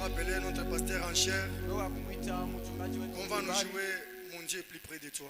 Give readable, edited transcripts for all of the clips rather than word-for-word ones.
appeler notre pasteur en chair. On va nous jouer Mon Dieu est plus près de toi.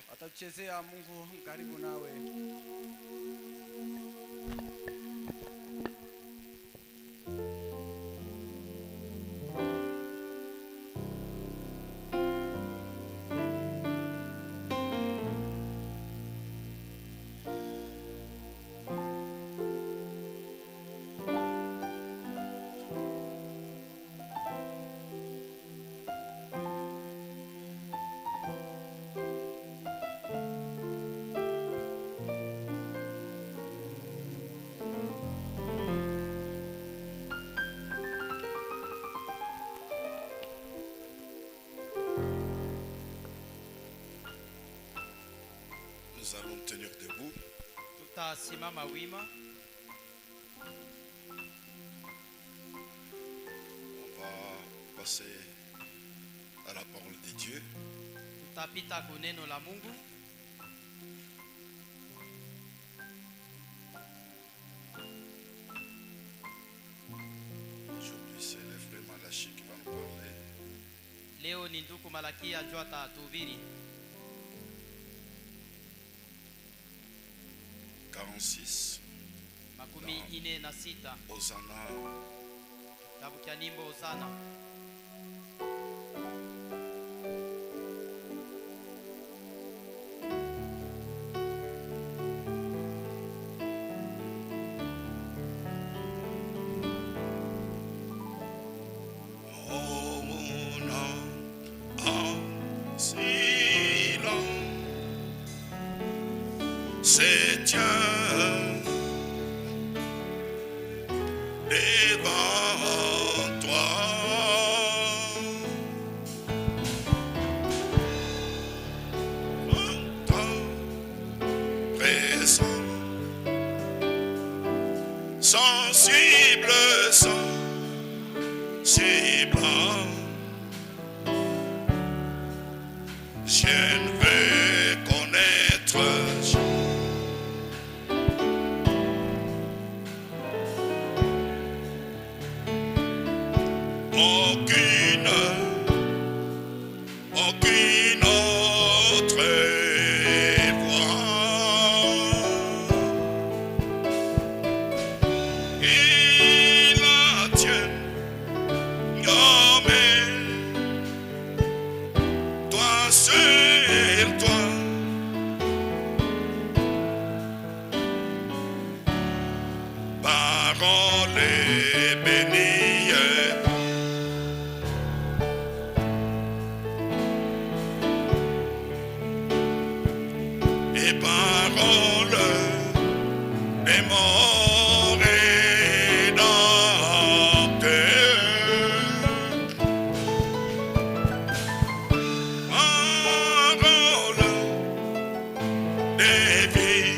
Nous allons tenir debout. On va passer à la parole de Dieu. Aujourd'hui, c'est le frère Malachi qui va nous parler. Leo ni ndugu Malakia ajua atahubiri 46 makumi ine na sita Hosanna. kitabu cha nyimbo Hosana. C'est Dieu devant toi. Ton présent, sensible, sensible. Je ne veux connaître aucune autre voix. Et la tienne, mais toi seul, toi. Parole bénie. Et parole mémorée dans cœur. Parole de vie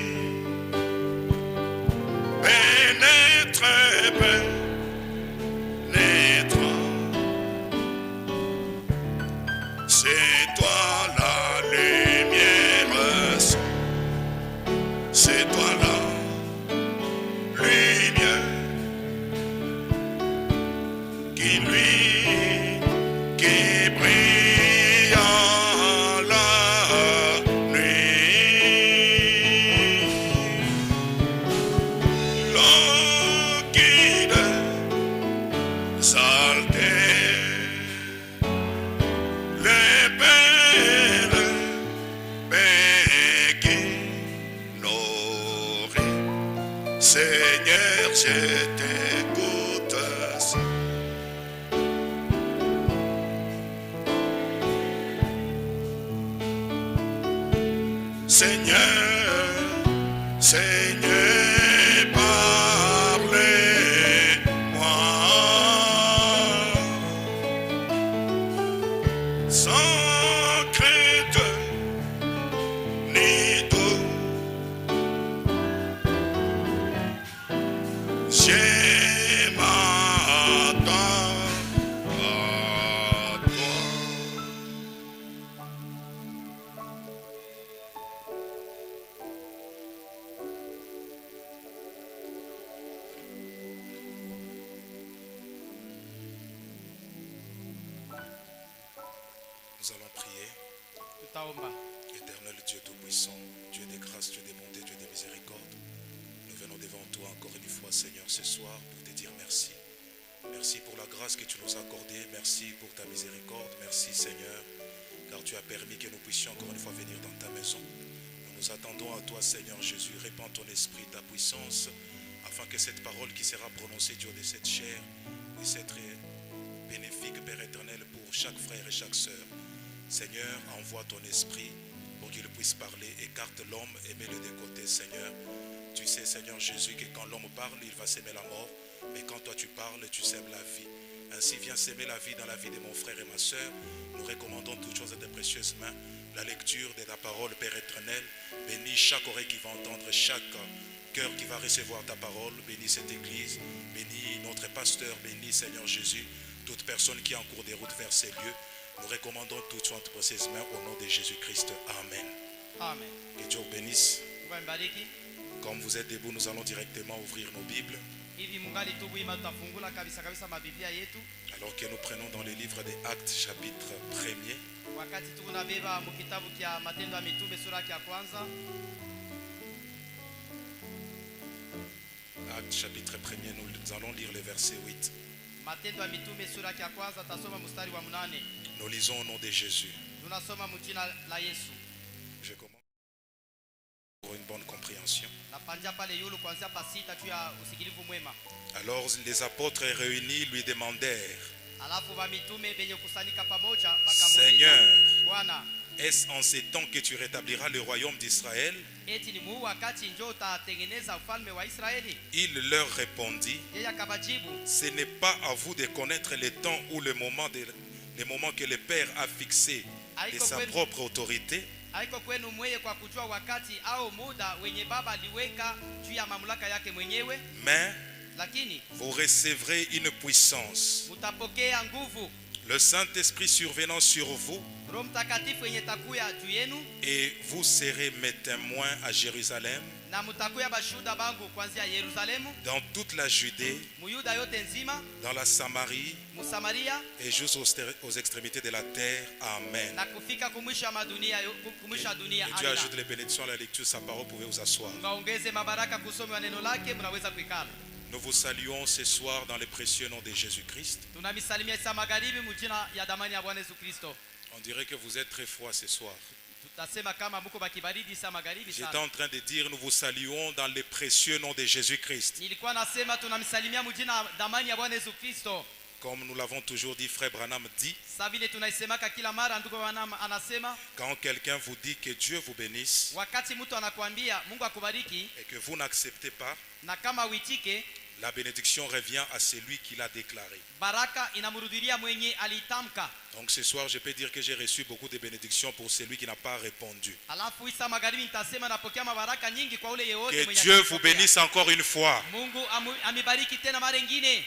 pénétrant. C'est toi la lumière. C'est toi la lumière qui brille en la nuit. L'eau guide, s'altère, les belles Seigneur, je t'écoute. Seigneur, Seigneur, parlez-moi. Sans crainte ni doute. Je m'attends à toi. Nous allons prier. Tutaomba. Éternel Dieu Tout-Puissant, Dieu des grâces, Dieu des bontés, Dieu des miséricordes, nous venons devant toi encore une fois, Seigneur, ce soir pour te dire merci. Merci pour la grâce que tu nous as accordée, merci pour ta miséricorde, merci Seigneur, car tu as permis que nous puissions encore une fois venir dans ta maison. Nous nous attendons à toi, Seigneur Jésus, répands ton esprit, ta puissance, afin que cette parole qui sera prononcée du haut de cette chair puisse être bénéfique, Père éternel, pour chaque frère et chaque sœur. Seigneur, envoie ton esprit pour qu'il puisse parler, écarte l'homme et mets-le de côté, Seigneur. Tu sais, Seigneur Jésus, que quand l'homme parle, il va s'aimer la mort, mais quand toi tu parles, tu sèmes la vie. Ainsi, viens s'aimer la vie dans la vie de mon frère et ma sœur. Nous recommandons toutes choses à tes précieuses mains. La lecture de ta parole, Père éternel. Bénis chaque oreille qui va entendre, chaque cœur qui va recevoir ta parole. Bénis cette église, bénis notre pasteur, bénis, Seigneur Jésus, toute personne qui est en cours de route vers ces lieux. Nous recommandons toutes choses entre ses mains au nom de Jésus-Christ. Amen. Amen. Que Dieu vous bénisse. Mungu ambariki. Comme vous êtes debout, nous allons directement ouvrir nos Bibles. Hivi mungali tu wima tutafungula kabisa kabisa mabiblia yetu. Alors que nous prenons dans les livres des Actes, chapitre 1er. Wakati tunabeba mu kitabu kia Matendo ya Mitume sura ya kwanza. Actes, chapitre 1er, nous allons lire le verset 8. Matendo ya Mitume sura ya kwanza tasoma mstari wa 8. Nous lisons au nom de Jésus. Tunasoma mjina la Yesu. Je commence pour une bonne compréhension. Napanja pale yulu kuanzia pasita juu ya usikilivu mwema. Alors les apôtres réunis lui demandèrent: Alafu ba mitume benye kusanyika pamoja Seigneur, Bwana, est-ce en ces temps que tu rétabliras le royaume d'Israël? eti ni muu wakati njoo utatengeneza ufalme wa Israeli? Il leur répondit: Yeye akabajibu, ce n'est pas à vous de connaître le temps ou le moment que le Père a fixé de sa propre autorité. haiko kwenu mweye kwa kujua wakati au muda wenye baba aliweka juu ya mamlaka yake mwenyewe, Mais lakini vous recevrez une puissance, mutapokea nguvu, le Saint-Esprit survenant sur vous, Roho Mtakatifu yenye takuya juu yenu, et vous serez mes témoins à Jérusalem, na mutakuya bashuda bangu kuanzia Yerusalemu, dans toute la Judée, muyuda yote nzima, dans la Samarie Musamaria, et jusqu'aux extrémités de la terre. Amen. na kufika kumwisho wa dunia, kumwisho wa dunia. Et Dieu Amina. ajoute les bénédictions à la lecture de sa parole. Vous pouvez vous asseoir. Ngaongeze mabaraka kusoma wa neno lake, mnaweza kuikala. Nous vous saluons ce soir dans le précieux nom de Jésus-Christ. Tunamisalimia isa magharibi mjina ya damani ya Bwana Yesu Kristo. On dirait que vous êtes très froid ce soir. Tutasema kama mko bakibaridi isa magharibi J'étais sana. en train de dire: nous vous saluons dans le précieux nom de Jésus-Christ. Nilikuwa nasema tunamsalimia mjina damani ya Bwana Yesu Kristo. Comme nous l'avons toujours dit, frère Branham dit, Sasa vile tunaisemaka kila mara, ndugu Branham anasema quand quelqu'un vous dit que Dieu vous bénisse wakati mtu anakuambia Mungu akubariki et que vous n'acceptez pas, na kama uitike, la bénédiction revient à celui qui l'a déclaré. baraka inamrudilia mwenye alitamka. Donc ce soir, je peux dire que j'ai reçu beaucoup de bénédictions pour celui qui n'a pas répondu. Alafu isa magharibi nitasema napokea mabaraka nyingi kwa ule yeyote Que mwenye Dieu vous atakupokea. bénisse encore une fois. Mungu amibariki tena mara nyingine.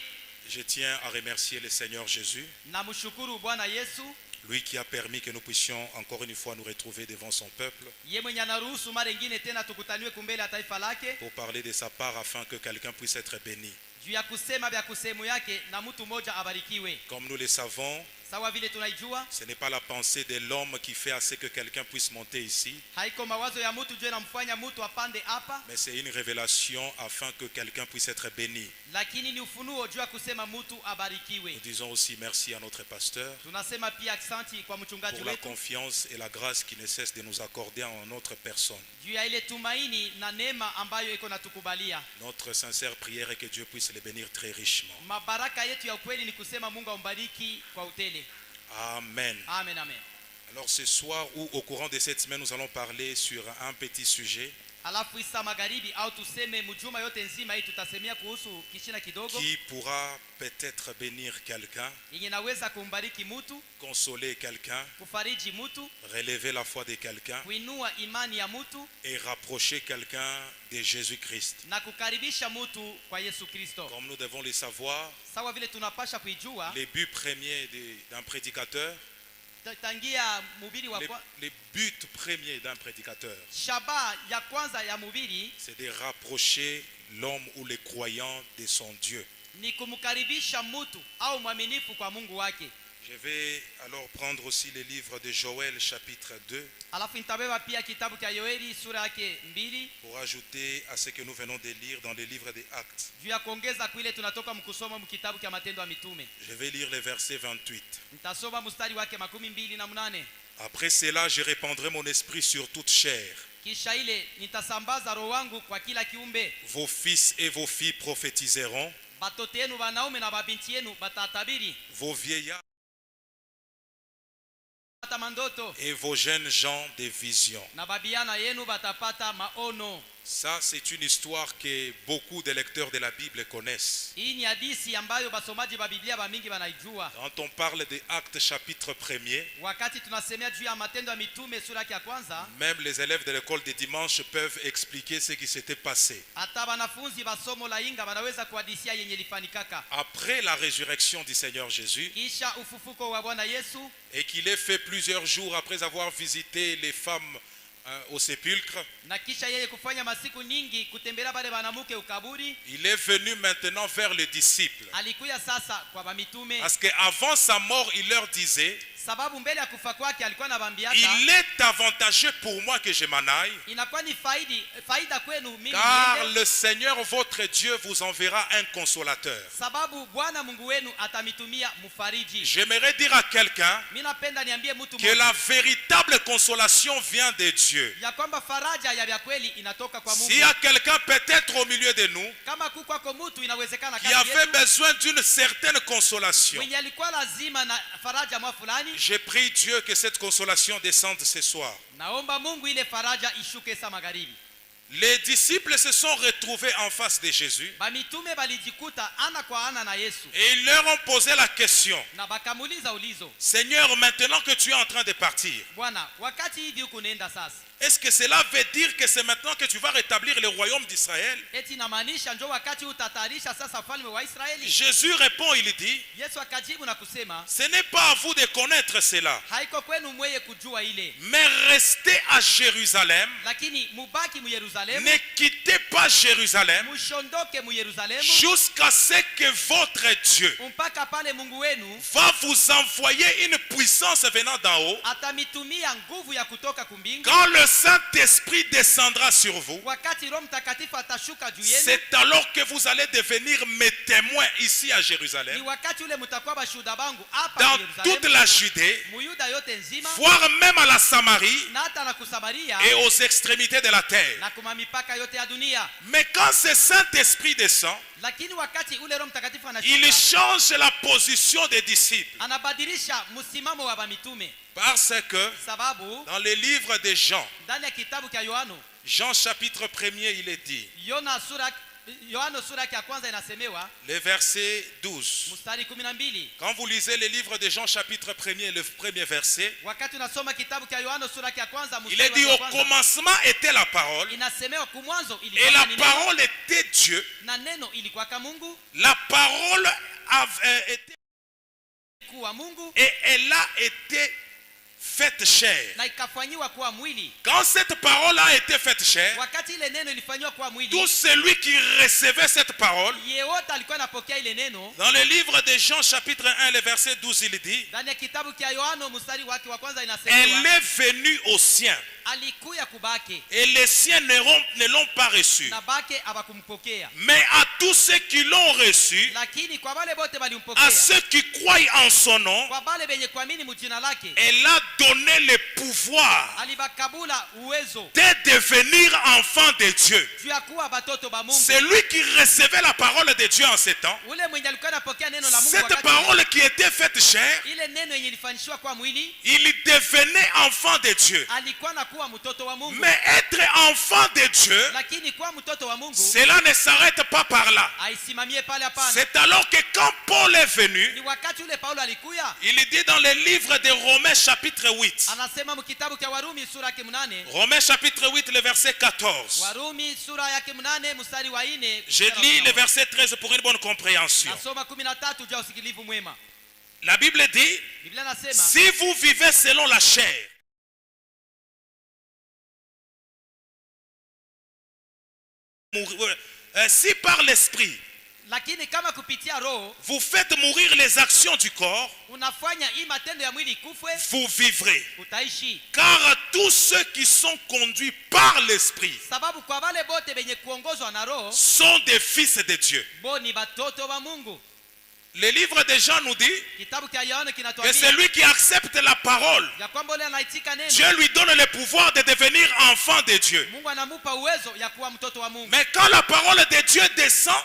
Je tiens à remercier le Seigneur Jésus, Namshukuru Bwana Yesu, lui qui a permis que nous puissions encore une fois nous retrouver devant son peuple ye mwenye anaruhusu mara nyingine tena tukutaniwe kumbele ya taifa lake, pour parler de sa part afin que quelqu'un puisse être béni. juu ya kusema vya kusemu yake na mtu mmoja abarikiwe. Comme nous le savons, Sawa vile tunaijua, ce n'est pas la pensée de l'homme qui fait assez que quelqu'un puisse monter ici, haiko mawazo ya mtu juu namfanya mtu apande hapa, mais c'est une révélation afin que quelqu'un puisse être béni. lakini ni ufunuo juu ya kusema mtu abarikiwe. Nous disons aussi merci à notre pasteur Tunasema pia asante kwa mchungaji pour la wetu confiance et la grâce qui ne cesse de nous accorder en notre personne. juu ya ile tumaini na neema ambayo iko natukubalia. Notre sincère prière est que Dieu puisse les bénir très richement. Mabaraka yetu ya ukweli ni kusema Mungu ambariki kwa utele. Amen. Amen, amen. Alors ce soir ou au courant de cette semaine, nous allons parler sur un petit sujet Alafu isa magharibi au tuseme mjuma yote nzima hii tutasemea kuhusu kishina kidogo qui pourra peut-être bénir quelqu'un, yenye naweza kumbariki mtu, consoler quelqu'un, kufariji mtu, relever la foi de quelqu'un kuinua imani ya mtu et rapprocher quelqu'un de Jésus-Christ. na kukaribisha mtu kwa Yesu Kristo. Comme nous devons le savoir, Sawa vile tunapasha kuijua, les buts premiers d'un prédicateur, tangia mhubiri wa les buts premiers d'un prédicateur, shaba ya kwanza ya mhubiri c'est de rapprocher l'homme ou le croyant de son Dieu. ni kumkaribisha mtu au mwaminifu kwa Mungu wake. Je vais alors prendre aussi les livres de Joël chapitre 2 Alafu nitabeba pia kitabu cha Yoeli sura yake 2 pour ajouter à ce que nous venons de lire dans les livres des Actes. juu ya kuongeza kwile tunatoka mkusoma mkitabu cha Matendo ya Mitume. Je vais lire les versets 28. Nitasoma mstari wake 28. Après cela, je répandrai mon esprit sur toute chair. Kisha ile nitasambaza roho wangu kwa kila kiumbe. Vos fils et vos filles prophétiseront. Batoto yenu wanaume na babinti yenu batatabiri. Vos vieillards Bata mandoto. et vos jeunes gens des visions. Na babiana yenu batapata maono. Ça, c'est une histoire que beaucoup de lecteurs de la Bible connaissent. Hii ni hadithi ambayo basomaji ba Biblia ba mingi wanaijua. Quand on parle des Actes chapitre 1er, Wakati tunasemea juu ya Matendo ya Mitume sura ya kwanza, même les élèves de l'école de dimanche peuvent expliquer ce qui s'était passé. hata wanafunzi ba somo la inga wanaweza kuhadithia yenye lifanikaka. Après la résurrection du Seigneur Jésus, Kisha ufufuko wa Bwana Yesu, et qu'il ait fait plusieurs jours après avoir visité les femmes au sépulcre, na kisha yeye kufanya masiku nyingi kutembelea bale banamuke ukaburi, il est venu maintenant vers les disciples. alikuya sasa kwa bamitume. Parce qu'avant sa mort, il leur disait, Sababu mbele ya kufa kwake alikuwa anabambiaka, il est avantageux pour moi que je m'en aille, inakuwa ni faida kwenu mimi car niende, le Seigneur votre Dieu vous enverra un consolateur. sababu Bwana Mungu wenu atamitumia mfariji. J'aimerais dire à quelqu'un Mimi napenda niambie mtu que la véritable consolation vient de Dieu. ya kwamba faraja ya kweli inatoka kwa Mungu. S'il y a quelqu'un peut-être au milieu de nous Kama kuko kwa mtu inawezekana qui kati avait yetu besoin d'une certaine consolation, mwenye alikuwa lazima na faraja mwa fulani, je prie Dieu que cette consolation descende ce soir. naomba Mungu ile faraja ishuke sa magharibi. Les disciples se sont retrouvés en face de Jésus Bamitume balijikuta ana kwa ana na Yesu et ils leur ont posé la question, na bakamuliza ulizo, Seigneur, maintenant que tu es en train de partir, Bwana, wakati hivi huko nenda sasa, est-ce que cela veut dire que c'est maintenant que tu vas rétablir le royaume d'Israël? eti namaanisha njoo wakati utatayarisha sasa ufalme wa Israeli? Jésus répond, il dit, Yesu akajibu na kusema, ce n'est pas à vous de connaître cela, haiko kwenu mweye kujua ile, mais restez à Jérusalem, lakini mubaki mu Yerusalemu, ne quittez pas Jérusalem mushondoke mu Yerusalemu jusqu'à ce que votre Dieu mpaka pale Mungu wenu va vous envoyer une puissance venant d'en haut. atamitumia nguvu ya kutoka kumbingu. Quand le Saint-Esprit descendra sur vous, Wakati Roho Mtakatifu atashuka juu yenu, c'est alors que vous allez devenir mes témoins ici à ni Jérusalem, wakati ule mtakuwa bashuhuda bangu hapa dans toute Yerusalemu, la Judée, Muyuda yote nzima, voire même à la Samarie na hata na kusamaria et aux extrémités de la terre. na kuma mipaka yote ya dunia. Mais quand ce Saint-Esprit descend, Lakini wakati ule Roho Mtakatifu il anashuka, change la position des disciples. anabadilisha msimamo wa bamitume, Parce que sababu dans les livres de Jean, ndani ya kitabu cha Yohano, Jean chapitre 1er, il est dit, Yohano sura ya kwanza inasemewa le verset 12. mstari 12. Quand vous lisez les livres de Jean chapitre 1er, le premier verset, Wakati unasoma kitabu cha Yohano sura ya kwanza il est dit, mstari wa au kwanza, commencement était la parole, inasemewa kumwanzo et ilikuwa la ni neno, parole était Dieu. na neno ilikuwa kwa Mungu, La parole avait été, kuwa Mungu, et elle a été faite chair. na ikafanyiwa kuwa mwili. Quand cette parole a été faite chair, Wakati ile neno ilifanywa kuwa mwili, tout celui qui recevait cette parole, yeyote alikuwa anapokea ile neno. dans le livre de Jean chapitre 1, le verset 12, il dit, Ndani ya kitabu cha Yohano mstari wake wa kwanza elle inasemewa, est venue aux siens, alikuya kubake et les siens ne l'ont pas reçue. na bake abakumpokea, Mais à tous ceux qui l'ont reçu, lakini kwa wale bote à balimpokea, ceux qui croient en son nom, kwa wale benye kuamini mjina lake, elle a donné le pouvoir alibakabula uwezo de devenir enfant de Dieu. juu ya kuwa batoto ba Mungu. Celui qui recevait la parole de Dieu en ce temps, Ule mwenye alikuwa anapokea neno la Mungu cette wakati parole qui était faite chair, ile neno yenye ilifanyishwa kwa mwili, il devenait enfant de Dieu. alikuwa nakuwa mtoto wa Mungu. Mais être enfant de Dieu, Lakini kuwa mtoto wa Mungu cela ne s'arrête pas par là. aisimamie pale, hapana. C'est alors que quand Paul est venu, Ni wakati ule Paulo alikuya, il dit dans le livre de Romains chapitre 8, anasema mkitabu cha Warumi sura yake 8, Romains chapitre 8, le verset 14. Warumi sura yake 8 mstari wa 4. Je lis le verset 13 pour une bonne compréhension. Nasoma 13 juu ya usikilivu mwema. La Bible dit, Biblia nasema, si vous vivez selon la chair, si par l'esprit lakini kama kupitia roho vous faites mourir les actions du corps, unafanya hii matendo ya mwili ikufwe, vous vivrez. utaishi. Car tous ceux qui sont conduits par l'Esprit Sababu kwa wale bote benye kuongozwa na roho sont des fils de Dieu. bo ni batoto wa Mungu. Le livre de Jean nous dit Kitabu cha Yohana que kinatuambia celui qui accepte la parole, ya kwamba ule anaitika neno, Dieu lui donne le pouvoir de devenir enfant de Dieu. Mungu anamupa uwezo ya kuwa mtoto wa Mungu. Mais quand la parole de Dieu descend,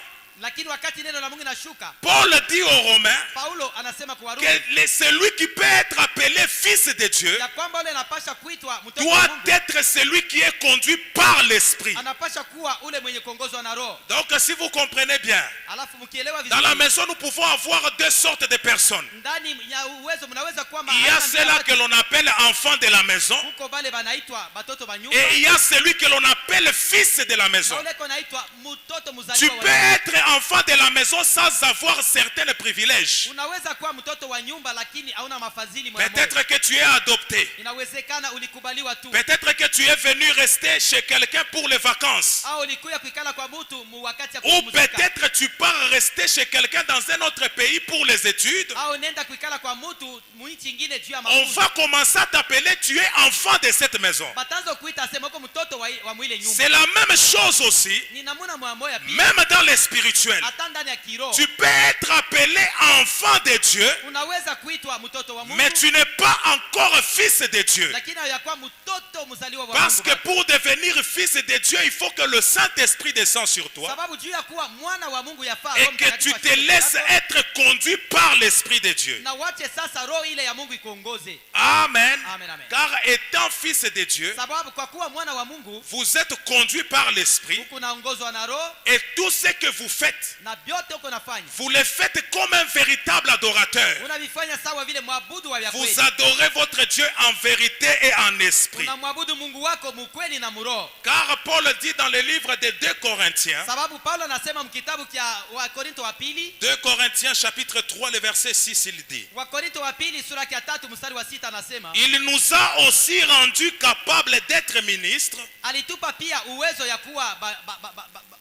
Lakini wakati neno la Mungu linashuka, Paul dit aux Romains Paulo anasema kwa Warumi que celui qui peut être appelé fils de Dieu ya kwamba ule anapasha kuitwa mtoto wa doit Mungu, être celui qui est conduit par l'Esprit. anapasha kuwa ule mwenye kuongozwa na roho. Donc si vous comprenez bien, Alafu mkielewa dans la vizuri, maison nous pouvons avoir deux sortes de personnes. ndani ya uwezo mnaweza kuwa Il y a aina mbili ceux-là ya que watu. l'on appelle enfants de la maison Huko bale banaitwa batoto ba nyumba, et il y a celui que l'on appelle fils de la maison. na ule konaitwa mtoto Tu mzaliwa wa peux nyumba. être enfant de la maison sans avoir certains privilèges. Unaweza kuwa mtoto wa nyumba lakini hauna mafadhili moja moja. Peut-être que tu es adopté. Inawezekana ulikubaliwa tu, Peut-être que tu es venu rester chez quelqu'un pour les vacances. au ulikuja kuikala kwa mtu wakati ya Ou kupumzika, peut-être tu pars rester chez quelqu'un dans un autre pays pour les études. au nenda kuikala kwa mtu mwinchi ingine juu ya On mafunzo. va commencer à t'appeler, tu es enfant de cette maison. Batanzo kuita asema uko mtoto wa mwile nyumba. C'est la même chose aussi, Ni namuna moya pia, même dans les spirituels. hata ndani ya kiroho. Tu peux être appelé enfant de Dieu, Unaweza kuitwa mtoto wa Mungu, mais tu n'es pas encore fils de Dieu. lakini hayakuwa mtoto mzaliwa wa Parce Mungu. que pour devenir fils de Dieu, il faut que le Saint-Esprit descende sur toi Sababu juu ya kuwa mwana wa Mungu yafaa et Roho que tu Mtakatifu te ashuke laisses kwako, être conduit par l'Esprit de Dieu. na wache sasa roho ile ya Mungu ikuongoze. Amen. Amen, amen. Car étant fils de Dieu, Sababu kwa kuwa mwana wa Mungu vous êtes conduit par l'Esprit huku naongozwa na roho, et tout ce que vous faites, na vyote uko nafanya vous le faites comme un véritable adorateur. unavifanya sawa vile mwabudu wa vya kweli. Vous adorez votre Dieu en vérité et en esprit. Unamwabudu Mungu wako mukweli na muroho. Car Paul dit dans le livre des 2 Corinthiens, Sababu Paulo anasema mkitabu cha Wakorinto wa pili, 2 Corinthiens chapitre 3, le verset 6, il dit, Wakorinto wa pili sura ya 3 mstari wa 6 anasema, il nous a aussi rendus capables d'être ministres alitupa pia uwezo ya kuwa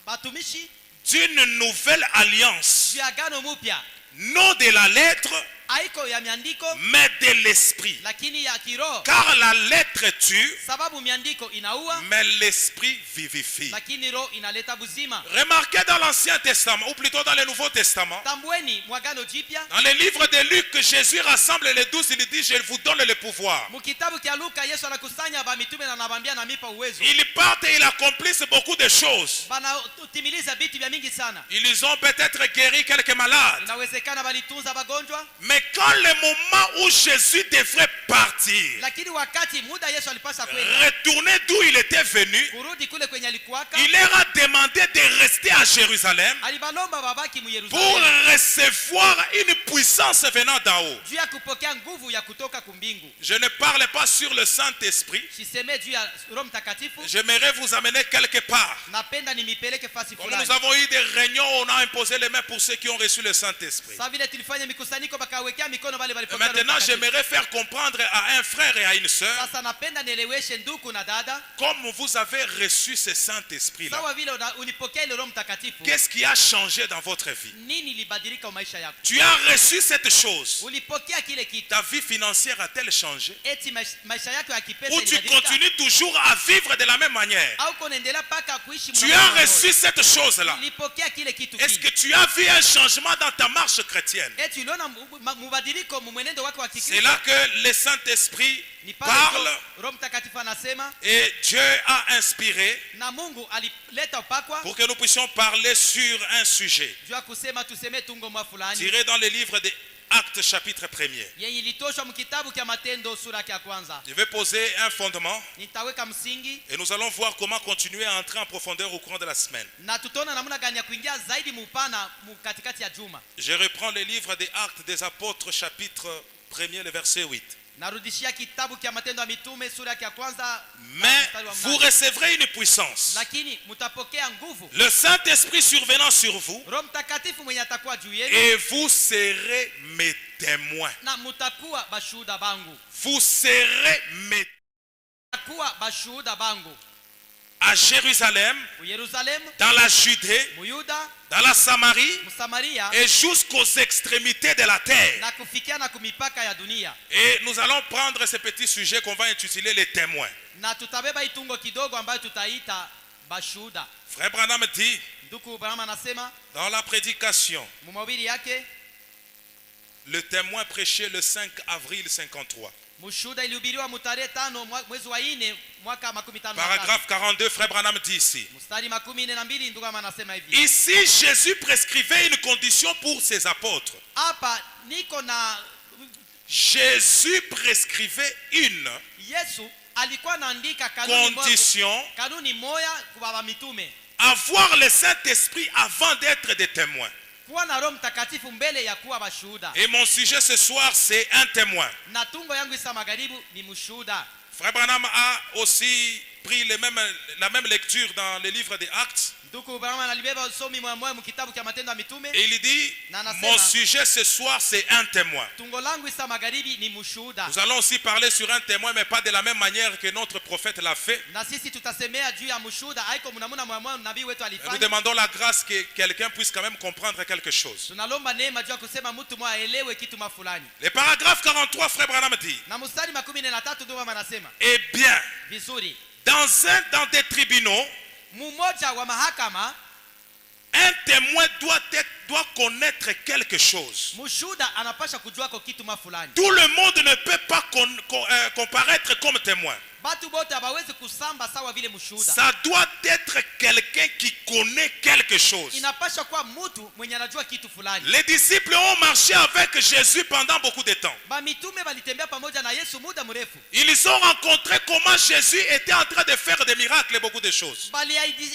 batumishi d'une nouvelle alliance, juu ya agano mupya, non de la lettre, haiko ya miandiko mais de l'esprit. lakini ya kiroho. Car la lettre tue, Sababu miandiko inaua mais l'esprit vivifie. lakini roho inaleta buzima. Remarquez dans l'Ancien Testament, ou plutôt dans le Nouveau Testament, Tambueni mwagano jipya, dans le livre de Luc, que Jésus rassemble les 12, il dit, je vous donne le pouvoir. mkitabu cha Luka Yesu anakusanya ba mitume na anabambia namipa uwezo. Ils partent et ils accomplissent beaucoup de choses. Banatimiliza vitu vya mingi sana. Ils ont peut-être guéri quelques malades. Inawezekana balitunza bagonjwa, Mais quand le moment où Jésus devrait partir, lakini wakati muda Yesu alipasha kwenda retourner d'où il était venu, kurudi kule kwenye alikuwaka, il leur a demandé de rester à Jérusalem alibalomba babaki mu pour Yerusalemu recevoir une puissance venant d'en haut. juu ya kupokea nguvu ya kutoka kumbingu. Je ne parle pas sur le Saint-Esprit. Siseme juu ya Roho Mtakatifu, J'aimerais vous amener quelque part. napenda nimipeleke fasi Comme fulani. nous avons eu des réunions, on a imposé les mains pour ceux qui ont reçu le Saint-Esprit. Sasa vile tulifanya mikusanyiko bakawekea mikono wale Et walipokea Roho maintenant, Mtakatifu. j'aimerais faire comprendre à un frère et à une sœur, Sasa napenda nieleweshe ndugu na dada, comme vous avez reçu ce Saint-Esprit-là, sawa vile ulipokea ile Roho Mtakatifu, qu'est-ce qui a changé dans votre vie? nini libadilika maisha yako? Tu as reçu cette chose. Ulipokea kile kitu, Ta vie financière a-t-elle changé? eti maisha yako ya kipesa Ou tu ilibadilika, continues toujours à vivre de la même manière? au kunaendelea paka kuishi Tu mnamo as wa reçu cette chose-là. roho? Ulipokea kile kitu Est-ce que kile, tu as vu un changement dans ta marche chrétienne? eti uliona mubadiliko mumwenendo wako wa C'est Kikristo? là que le Saint-Esprit Ni pale parle Roho Mtakatifu anasema et Dieu a inspiré na Mungu alileta upakwa pour que nous puissions parler sur un sujet juu ya kusema tuseme tungo mwa fulani tiré dans le livre des Actes chapitre 1er. yenye ilitoshwa mkitabu cha Matendo sura ya kwanza. Je vais poser un fondement Nitaweka msingi et nous allons voir comment continuer à entrer en profondeur au cours de la semaine. na tutaona namna gani ya kuingia zaidi mupana katikati ya juma. Je reprends le livre des Actes des Apôtres chapitre 1er, le verset 8. Narudishia kitabu cha Matendo ya Mitume sura ya kwanza Mais mstari wa vous mnane. recevrez une puissance. Lakini mutapokea nguvu, Le Saint-Esprit survenant sur vous Roho Mtakatifu mwenye atakuwa juu yenu, et vous serez mes témoins. na mutakuwa bashuhuda bangu. Vous serez mes Mutakuwa bashuhuda bangu. à Jérusalem, Yerusalemu, dans la Judée, Muyuda, dans la Samarie Msamaria, et jusqu'aux extrémités de la terre. na kufikia na kumipaka ya dunia. Et nous allons prendre ce petit sujet qu'on va intituler les témoins. Na tutabeba itungo kidogo ambayo tutaita bashuda. Frère Branham dit Ndugu Branham anasema dans la prédication, mumahubiri yake, le témoin prêché le 5 avril 53. mshuda ilihubiriwa mtarehe 5 mwezi wa 4 mwaka 55. Paragraphe 42, Frère Branham dit ici. Mstari 42 ndugu anasema hivi. Ici, Jésus prescrivait une condition pour ses apôtres. Hapa niko na Jésus prescrivait une Yesu alikuwa anaandika kanuni moja kwa mitume. Avoir le Saint-Esprit avant d'être des témoins. Kuwa na Roho Mtakatifu mbele ya kuwa bashuhuda. Et mon sujet ce soir, c'est un témoin. Na tungo yangu isa magharibi ni mshuhuda. Frère Branham a aussi pris la même lecture dans le livre des Actes. Ndugu Branham analibeba usomi mwa mkitabu cha matendo ya mitume. Et il dit, mon sujet ce soir, c'est un témoin. Tungo langu isa magharibi ni mshuhuda. Nous allons aussi parler sur un témoin, mais pas de la même manière que notre prophète l'a fait. Na sisi tutasemea juu ya mshuhuda, haiko mnamuna mwa nabii wetu alifanya. Nous demandons la grâce que quelqu'un puisse quand même comprendre quelque chose. Tunalomba neema juu ya kusema mtu mwa aelewe kitu fulani. Le paragraphe 43, Frère Branham dit. Na mstari 13 ndio anasema. Eh bien, vizuri, dans des tribunaux, mmoja wa mahakama, un témoin doit connaître quelque chose. Mshuhuda anapasha kujua kwa kitu fulani. Tout le monde ne peut pas comparaître comme témoin. Batu bote hawezi kusamba sawa vile mshuhuda. Ça doit être quelqu'un qui connaît quelque chose. Inapasha kuwa mtu mwenye anajua kitu fulani. Les disciples ont marché avec Jésus pendant beaucoup de temps. Ba mitume walitembea pamoja na Yesu muda mrefu. Ils ont rencontré comment Jésus était en train de faire des miracles et beaucoup de choses.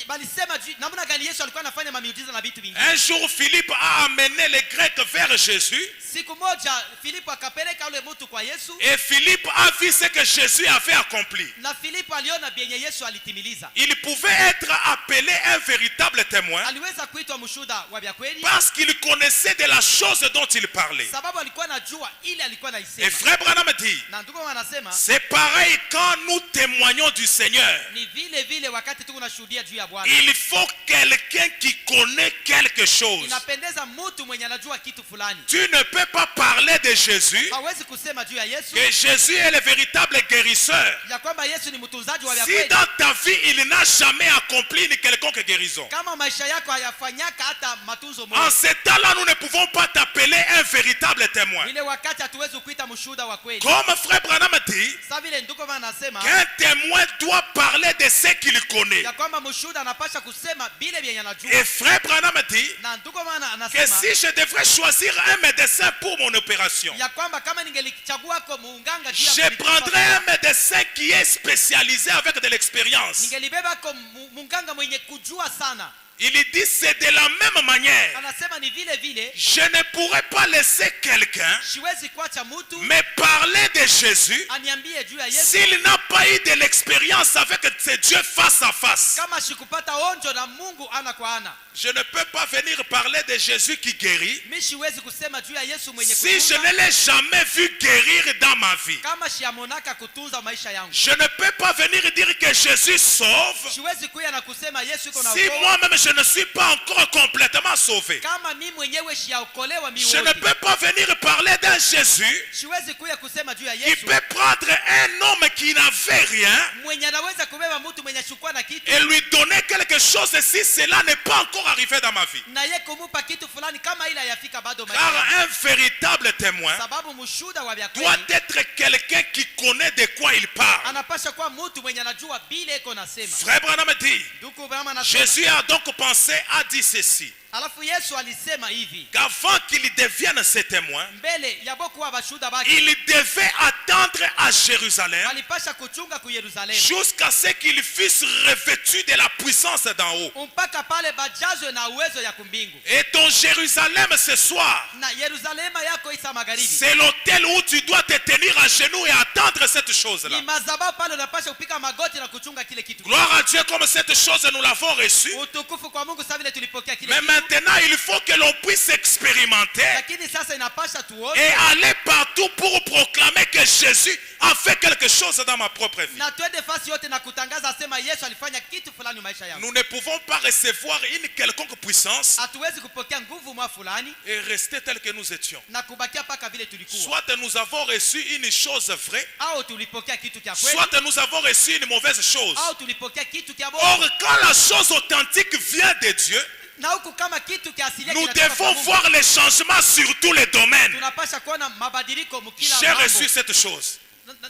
Balisema namna gani Yesu alikuwa anafanya miujiza na vitu vingi. Un jour, Philippe a amené les Grecs vers Jésus. Siku moja Filipo akapeleka yule mtu kwa Yesu. Et Philippe a vu ce que Jésus avait accompli. Na Filipo aliona bienye Yesu alitimiliza. Il pouvait être appelé un véritable témoin. Aliweza kuitwa mshuhuda wa vya kweli. Parce qu'il connaissait de la chose dont il parlait. Sababu alikuwa anajua ile alikuwa anaisema. Et Frère Branham dit, na ndugu anasema, c'est pareil quand nous témoignons du Seigneur. Ni vile wakati tunashuhudia juu ya Bwana. Il faut quelqu'un qui connaît quelque chose. Inapendeza mtu mwenye anajua kitu fulani. Tu ne peux pas parler de Jésus. Hawezi kusema juu ya Yesu. Que Jésus est le véritable guérisseur. Ya kwamba Yesu ni mtunzaji wa vya Si kweli. dans ta vie il n'a jamais accompli une quelconque guérison. Kama maisha yako hayafanyaka hata matunzo moja. En ce temps-là, nous ne pouvons pas t'appeler un véritable témoin. Ile wakati hatuwezi kuita mshuhuda wa kweli. Comme Frère Branham dit, Sasa vile ndugu anasema, qu'un témoin doit parler de ce qu'il connaît. ya kwamba mshuhuda anapaswa kusema vile vyenye anajua. Et Frère Branham dit na ndugu que anasema, si je devrais choisir un médecin pour mon opération, ya kwamba kama ningelichagua kwa muunganga juu ya je prendrais un médecin qui est spécialisé avec de l'expérience. ningelibeba kwa muunganga mwenye kujua sana. Il dit c'est de la même manière. Anasema ni vile Je ne pourrais pas laisser quelqu'un siwezi kuacha mtu me parler de Jésus aniambie juu ya Yesu s'il n'a pas eu de l'expérience avec ce Dieu face à face. kama sikupata onjo na Mungu ana kwa ana. Je ne peux pas venir parler de Jésus qui guérit Mimi siwezi kusema juu ya Yesu mwenye si je kutunza ne l'ai jamais vu guérir dans ma vie. kama siamonaka kutunza maisha yangu. Je ne peux pas venir dire que Jésus sauve Siwezi kuya na kusema Yesu yuko na si moi-même je ne suis pas encore complètement sauvé. kama mimi mwenyewe siaokolewa Je ne peux pas venir parler d'un Jésus siwezi kuya kusema juu ya qui Yesu peut prendre un homme qui n'avait rien mwenye anaweza kubeba mtu mwenye chukua na kitu et lui donner quelque chose si cela n'est pas encore arrivé dans ma vie. na yeye kumupa kitu fulani kama ile hayafika bado maisha Car yangu. un véritable témoin Sababu mshuhuda wa vya doit kweli être quelqu'un qui connaît de quoi il parle. anapasha kuwa mtu mwenye anajua bile iko nasema. Frère Branham dit, Ndugu Branham anasema, Jésus a donc pensé, a dit ceci, alafu Yesu alisema hivi, qu'avant qu'il devienne ce témoin, mbele ya bokuwa bashuhuda bake il devait attendre à Jérusalem alipasha kuchunga ku Yerusalemu jusqu'à ce qu'il fût revêtu de la puissance d'en haut. mpaka pale bajazwe na uwezo ya kumbingu. Et ton Jérusalem ce soir, Na Yerusalema yako isa magharibi c'est l'hôtel où tu dois te tenir à genoux et attendre cette chose-là. ni madhabahu pale unapasha kupika magoti na kuchunga kile kitu. Gloire à Dieu, comme cette chose nous l'avons reçue. Utukufu kwa Mungu sawa vile tulipokea kile Mais kitu. maintenant, il faut que l'on puisse expérimenter lakini sasa inapasha tuone et aller partout pour proclamer que Jésus a fait quelque chose dans ma propre vie. na twende fasi yote na kutangaza asema Yesu alifanya kitu fulani maisha yangu. Nous ne pouvons pas recevoir une quelconque puissance Hatuwezi kupokea nguvu mwa fulani et rester tel que nous étions. na kubakia paka vile tulikuwa. Soit nous avons reçu une chose vraie, Au tulipokea kitu kia kweli soit nous avons reçu une mauvaise chose. au tulipokea kitu kia Or, bongo. quand la chose authentique vient de Dieu, Na huku kama kitu kia asilia nous kinatoka kwa devons Mungu, voir les changements sur tous les domaines. tunapasha kuona mabadiliko mkila J'ai mambo. reçu cette chose.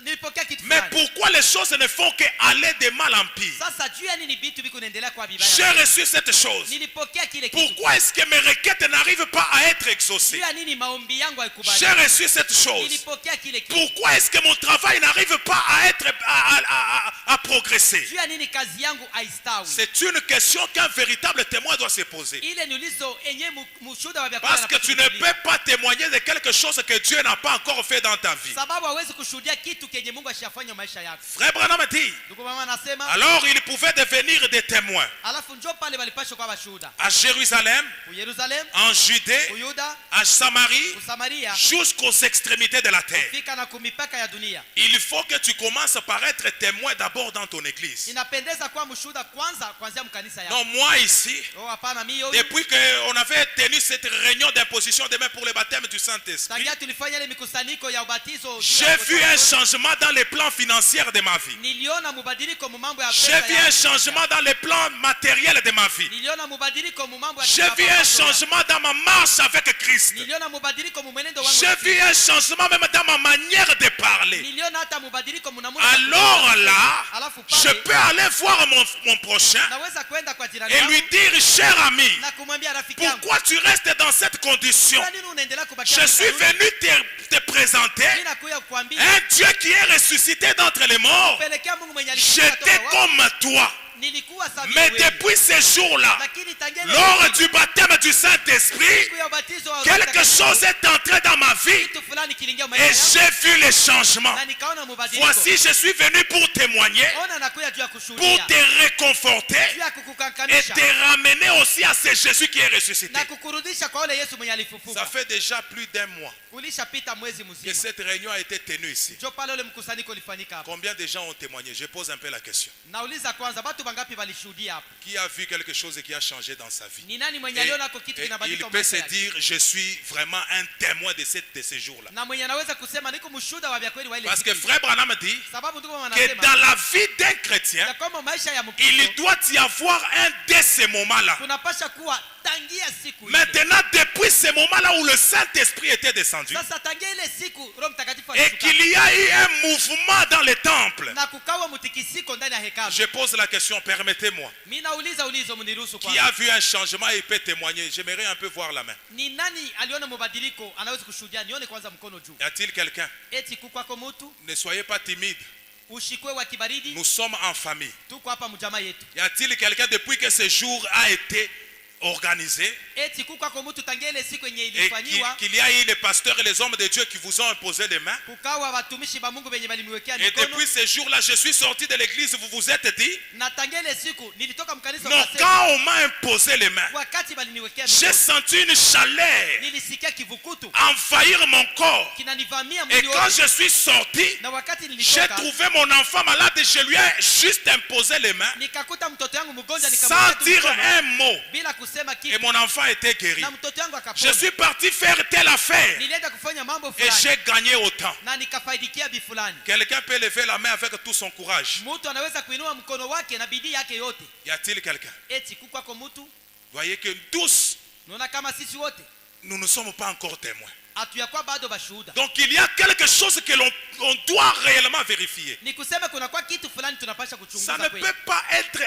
Nilipokea kitu Mais fulani. pourquoi les choses ne font qu'aller de mal en pire? Sasa juu ya nini vitu viko naendelea kwa J'ai vibaya? reçu cette chose. Nilipokea kile kitu. Pourquoi est-ce que mes requêtes n'arrivent pas à être Juu exaucées? ya nini maombi yangu haikubali? J'ai reçu cette chose. Nilipokea kile kitu. Pourquoi est-ce que mon travail n'arrive pas à être à progresser? Juu ya nini kazi yangu haistawi? C'est une question qu'un véritable témoin doit se poser. Ile niulizo enye mshuhuda wa vyakula Parce que tu ne peux pas témoigner de quelque chose que Dieu n'a pas encore fait dans ta vie. sababu hawezi kushuhudia kitu kenye Mungu ashafanya maisha yako. Frère Branham dit, Ndugu mama anasema alors ils pouvaient devenir des témoins alafu njoo pale walipashwa kwa washuhuda. à Jérusalem, Ku Yerusalem, en Judée, ku Yuda, à Samarie, ku Samaria, jusqu'aux extrémités de la terre. fika na kumipaka ya dunia. Il faut que tu commences par être témoin d'abord dans ton église. Inapendeza kuwa mshuhuda kwanza kuanzia mkanisa yako. Non, moi ici, Oh hapana mimi huyu. depuis qu'on avait tenu cette réunion d'imposition de main pour le baptême du Saint-Esprit, Tangia tulifanya ile mikusanyiko ya ubatizo. j'ai vu un changement dans les plans financiers de ma vie. Niliona mubadiliko mu mambo ya J'ai pesa. vu un changement dans les plans matériels de ma vie. Niliona mubadiliko mu mambo ya J'ai vu un changement dans ma marche avec Christ. Niliona mubadiliko mu mwenendo wangu. J'ai vu un changement même dans ma manière de parler. Niliona hata mubadiliko mnamuna. Alors là, Alafu je pale peux aller voir mon prochain naweza kwenda kwa jirani et yangu lui dire, cher ami, na kumwambia rafiki yangu, pourquoi tu restes dans cette condition? kwa nini unaendelea kubaki Je suis venu te présenter Mimi nakuja kukuambia un Dieu qui est ressuscité d'entre les morts. pelekea Mungu mwenye alikufa J'étais toka wafu. comme toi. Nilikuwa sawa Mais wewe. depuis ce jour-là, Lakini tangia ile lors siku du baptême du Saint-Esprit, ya ubatizo wa Roho quelque Mtakatifu, chose est entré dans ma vie kitu fulani kiliingia maisha et yangu j'ai vu les changements. na nikaona mubadiliko. Voici, je suis venu pour témoigner, Ona nakuja juu ya pour kushuhudia, te réconforter juu ya et kukukankanisha te ramener aussi à ce Jésus qui est ressuscité. na kukurudisha kwa ule Yesu mwenye Ça alifufuka. fait déjà plus d'un mois Ulishapita mwezi que mzima. cette réunion a été tenue ici. Njoo pale ule mkusanyiko ulifanyika hapo. Combien de gens ont témoigné? Je pose un peu la question. Nauliza kwanza watu wangapi walishuhudia hapo? Qui a vu quelque chose qui a changé dans sa vie? Ni nani mwenye Et, aliona kwa kitu et kinabadilika il peut maisha se yake? dire, je suis vraiment un témoin de ces jours-là. Na mwenye anaweza kusema niko mshuhuda wa vya kweli wa ile Parce que siku. frère Branham dit Sababu ndugu mama que anasema dans la vie d'un chrétien, ya kwamba maisha ya il Mkristo doit y avoir un de ces moments-là. kunapasha kuwa tangia siku ile. Maintenant, depuis ce moment-là où le Saint-Esprit était descendu Sasa tangia ile siku Roho Mtakatifu et alishuka qu'il y a eu un mouvement dans le temple, na kukawa mtikisiko ndani ya hekalu. je pose la question, permettez-moi. Mimi nauliza ulizo mniruhusu Qui kwanza. a vu un changement et peut témoigner? J'aimerais un peu voir la main. Ni nani aliona mabadiliko anaweza kushuhudia? Nione kwanza mkono juu. Y a-t-il quelqu'un? Eti kukwako mtu Ne soyez pas timide. ushikwe wa kibaridi. Nous sommes en famille. Tuko hapa mjamaa yetu. Y a-t-il quelqu'un depuis que ce jour a été organisé Eti kukwako mtu tangia ile siku yenye et ilifanywa qu'il y a eu les pasteurs et les hommes de Dieu qui vous ont imposé les mains? kukawa watumishi ba Mungu wenye walimwekea Et mikono. depuis ce jour-là, je suis sorti de l'église, vous vous êtes dit, Na tangia ile siku nilitoka mkanisa non, wakasema, quand on m'a imposé les mains, wakati baliniwekea j'ai mikono senti une chaleur nilisikia kivukutu envahir mon corps. kinanivamia Et mwili quand wote. je suis sorti, Na wakati j'ai nilitoka trouvé mon enfant malade et je lui ai juste imposé les mains nikakuta mtoto yangu mgonjwa sans nikamweka tu dire mkono, un mot. bila kusema Et kitu, mon enfant était guéri. na mtoto yangu Je akapona. suis parti faire telle affaire Nilienda kufanya mambo et fulani j'ai gagné autant. na nikafaidikia bifulani. Quelqu'un peut lever la main avec tout son courage. Mtu anaweza kuinua mkono wake na bidii yake yote. Y a-t-il quelqu'un? Eti kukwako mtu, Voyez que tous, naona kama sisi wote nous ne sommes pas encore témoins. hatuyakuwa bado bashuhuda. Donc il y a quelque chose que on doit réellement vérifier. Ni kusema kuna kwa kitu fulani tunapasha Ça kuchunguza ne kweli. peut pas être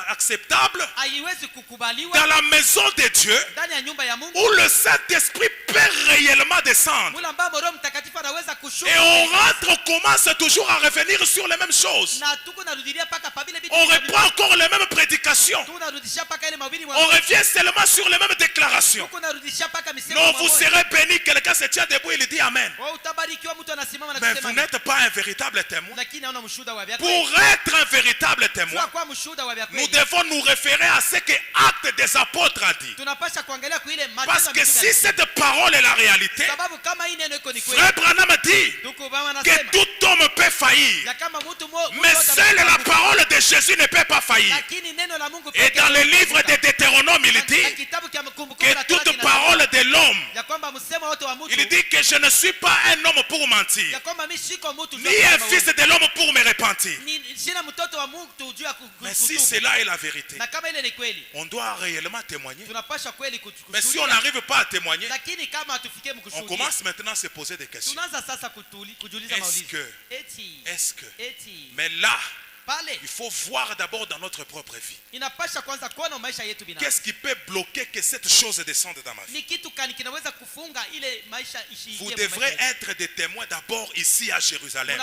acceptable Haiwezi kukubaliwa dans la maison de Dieu ndani ya nyumba ya Mungu où le Saint-Esprit peut réellement descendre mula ambamo Roho Mtakatifu anaweza kushuka Et on rentre, on commence toujours à revenir sur les mêmes choses. On reprend encore les mêmes prédications. On revient seulement sur les mêmes déclarations. Non, vous serez bénis. Quelqu'un se tient debout, il dit Amen. Mais vous n'êtes pas un véritable témoin. Pour être un véritable témoin, nous devons nous référer à ce que Actes des Apôtres a dit. Parce que si cette parole est la réalité, Frère Branham dit que tout homme peut faillir, mais seule la parole de Jésus ne peut pas faillir. Et dans le livre de Deutéronome, il dit que toute parole de l'homme, il dit que je ne suis pas un homme pour mentir, ni un fils de l'homme pour me repentir. Mais si cela est la vérité, on doit réellement témoigner. Mais si on n'arrive pas à témoigner, on commence maintenant à se poser des questions. Est-ce que mais là, il faut voir d'abord dans notre propre vie. Qu'est-ce qui peut bloquer que cette chose descende dans ma vie? Vous devrez être des témoins d'abord ici à Jérusalem.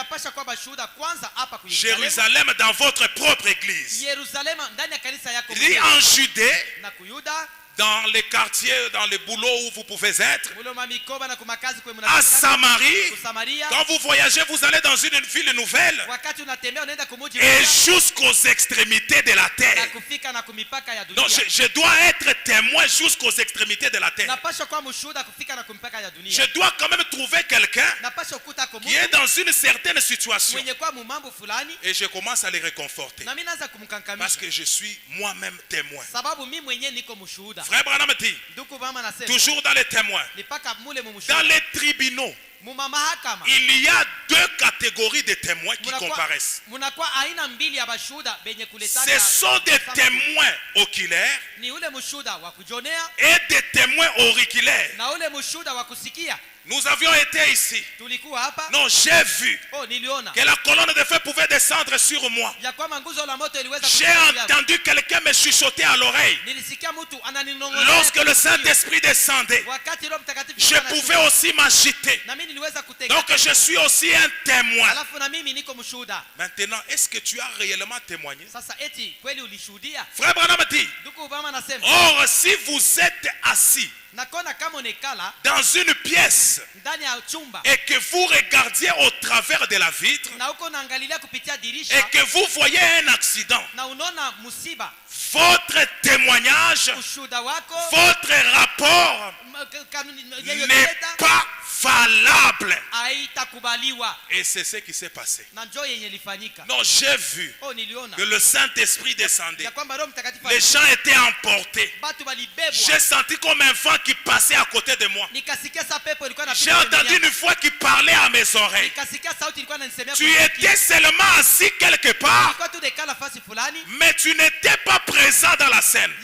Jérusalem dans votre propre église. Il dit en Judée, dans les quartiers, dans les boulots où vous pouvez être, à Samarie, quand vous voyagez, vous allez dans une ville nouvelle et jusqu'aux extrémités de la terre. Donc je dois être témoin jusqu'aux extrémités de la terre. Je dois quand même trouver quelqu'un qui est dans une certaine situation et je commence à les réconforter parce que je suis moi-même témoin. Frère Branham dit, toujours dans les témoins, dans les tribunaux, il y a deux catégories de témoins qui comparaissent. Ce sont des témoins oculaires et des témoins auriculaires. Nous avions été ici. Non, j'ai vu que la colonne de feu pouvait descendre sur moi. J'ai entendu quelqu'un me chuchoter à l'oreille. Lorsque le Saint-Esprit descendait, je pouvais aussi m'agiter. Donc je suis aussi un témoin. Maintenant, est-ce que tu as réellement témoigné? Frère Branham dit, or si vous êtes assis dans une pièce et que vous regardiez au travers de la vitre et que vous voyez un accident, votre témoignage, votre rapport n'est pas valable. Et c'est ce qui s'est passé. Non, j'ai vu que le Saint-Esprit descendait. Les gens étaient emportés. J'ai senti comme un vent qui passait à côté de moi. J'ai entendu une voix qui parlait à mes oreilles. Tu étais seulement assis quelque part, mais tu n'étais pas présent dans la scène.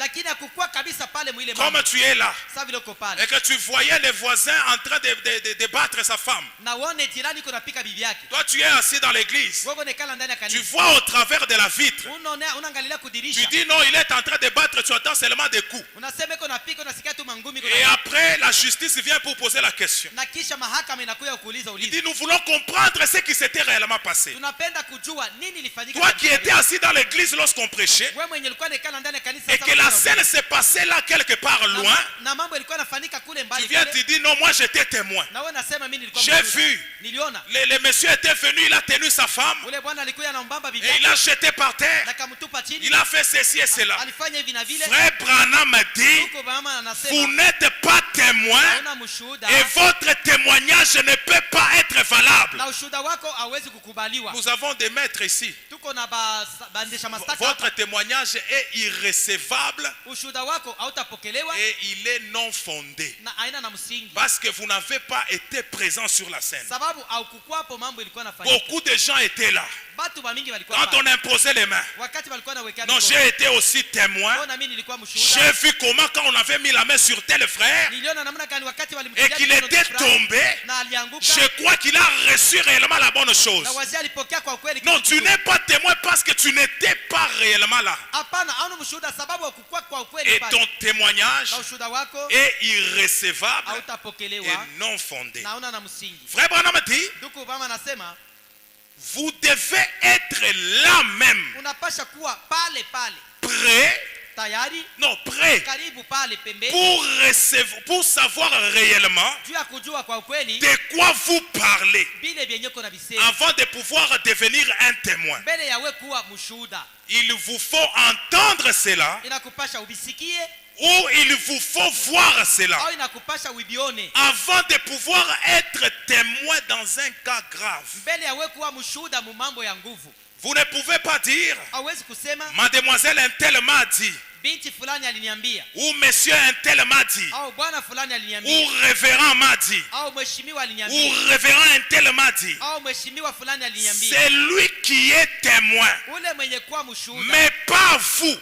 Comme tu es là et que tu voyais les voisins en train de battre sa femme. Toi tu es assis dans l'église. Tu vois au travers de la vitre. Tu dis non, il est en train de battre, tu attends seulement des coups. Et après la justice vient pour poser la question. Il dit nous voulons comprendre ce qui s'était réellement passé. Toi qui étais assis dans l'église lorsqu'on prêchait et que la scène s'est passée là quelque part loin, tu viens te dire non, moi j'étais témoin. J'ai vu, le monsieur était venu, il a tenu sa femme et il a jeté par terre. Il a fait ceci et cela. Frère Branham dit, vous n'êtes pas témoin et votre témoignage ne peut pas être valable. Nous avons des maîtres ici. Votre témoignage est irrécévable et il est non fondé parce que vous n'avez pas été présent sur la scène. Beaucoup de gens étaient là quand on imposait les mains. Non, j'ai été aussi témoin. J'ai vu comment quand on avait mis la main sur tel frère et qu'il était tombé, je crois qu'il a reçu reçu réellement la bonne chose. na wazee alipokea kwa kweli Non, kitu tu kizuri. n'es pas témoin parce que tu n'étais pas réellement là. Hapana, hauna mshuhuda sababu ya kukua kwa kweli Et pale. ton témoignage Na ushuhuda wako est irrécevable et hautapokelewa non fondé. na hauna na msingi. Frère Branham dit, Ndugu Obama anasema vous devez être là même, unapasha kuwa pale pale prêt, tayari non, prêt, karibu pale pembeni pour savoir réellement juu ya kujua kwa kweli de quoi vous parlez vile vyenye kuna visema avant de pouvoir devenir un témoin. mbele yawe kuwa mshuhuda. Il vous faut entendre cela Inakupasha ubisikie ou il vous faut voir cela au inakupasha uibione avant de pouvoir être témoin dans un cas grave. mbele yawe kuwa mshuhuda mu mambo ya nguvu. Vous ne pouvez pas dire, Hawezi kusema mademoiselle un tel m'a dit, binti fulani aliniambia ou monsieur un tel m'a dit, au bwana fulani ou aliniambia révérend m'a dit, au mheshimiwa ou aliniambia révérend un tel m'a dit. au mheshimiwa fulani aliniambia. C'est lui qui est témoin, Ule mwenye kuwa mshuhuda mais pas vous.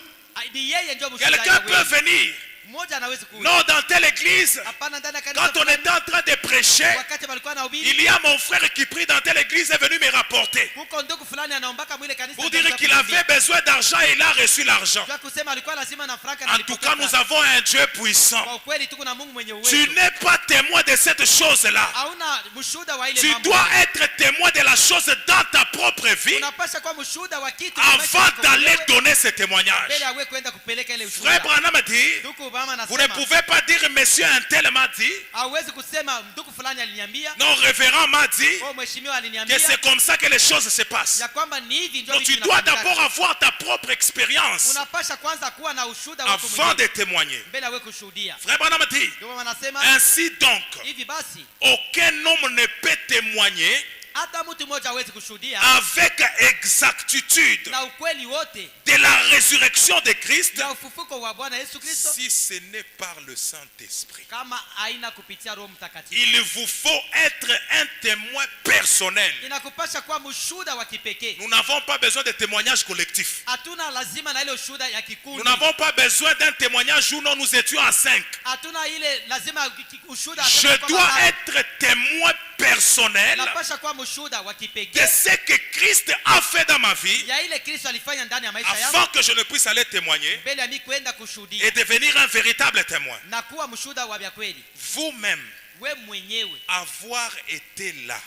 ni yeye ndio mshuhuda. Quelqu'un peut venir. Mmoja anaweza kuja. Non, dans telle église, Hapana, ndani ya kanisa quand on fulani, était en train de prêcher, wakati walikuwa nahubiri il y a mon frère qui prie dans telle église est venu me rapporter huko ndugu fulani anaombaka mwile kanisa pour ndio dire qu'il tunapomwambia. avait besoin d'argent et il a reçu l'argent. Kwa kusema alikuwa lazima na franka na En tout cas, nous avons un Dieu puissant. kwa kweli tuko na Mungu mwenye Tu uwezo. n'es pas témoin de cette chose-là. Hauna mshuhuda wa ile Tu mambo. dois être témoin de la chose dans ta propre vie Unapaswa kuwa mshuhuda wa kitu avant d'aller donner ce mbele témoignage. ya wewe kwenda kupeleka ile Frère ushuhuda. Branham dit, Ndugu Obama vous ne anasema pouvez pas dire monsieur un tel m'a dit, hauwezi kusema ndugu fulani aliniambia non, révérend m'a dit, au mheshimiwa que aliniambia c'est comme ça que les choses se passent. ya kwamba ni hivi ndio Donc tu vitu dois vinafanyika. d'abord avoir ta propre expérience Unapasha kwanza kuwa na ushuhuda wako avant mwenyewe de témoigner. mbele ya wewe kushuhudia. Frère Branham dit, Ndio Obama anasema ainsi donc, hivi basi aucun homme ne peut témoigner hata mtu mmoja hawezi kushuhudia avec exactitude na ukweli wote de la résurrection de Christ ya ufufuko wa Bwana Yesu Kristo si ce n'est par le Saint-Esprit. kama haina kupitia Roho Mtakatifu. Il vous faut être un témoin personnel. Inakupasha kuwa mshuhuda wa kipekee. Nous n'avons pas besoin de témoignages collectifs. Hatuna lazima na ile ushuhuda ya Nous kikundi. n'avons pas besoin d'un témoignage où nous étions à 5. Hatuna ile lazima ushuhuda. Je dois être témoin personnel Napasha kuwa mshuhuda wa de kipekee ce que Christ a fait dans ma vie ya ile Kristo alifanya ndani ya maisha yangu afin que je ne puisse aller témoigner mbele ya mimi kwenda kushuhudia et devenir un véritable témoin. na kuwa mshuhuda wa vya kweli. Vous-même, We mwenyewe avoir été là,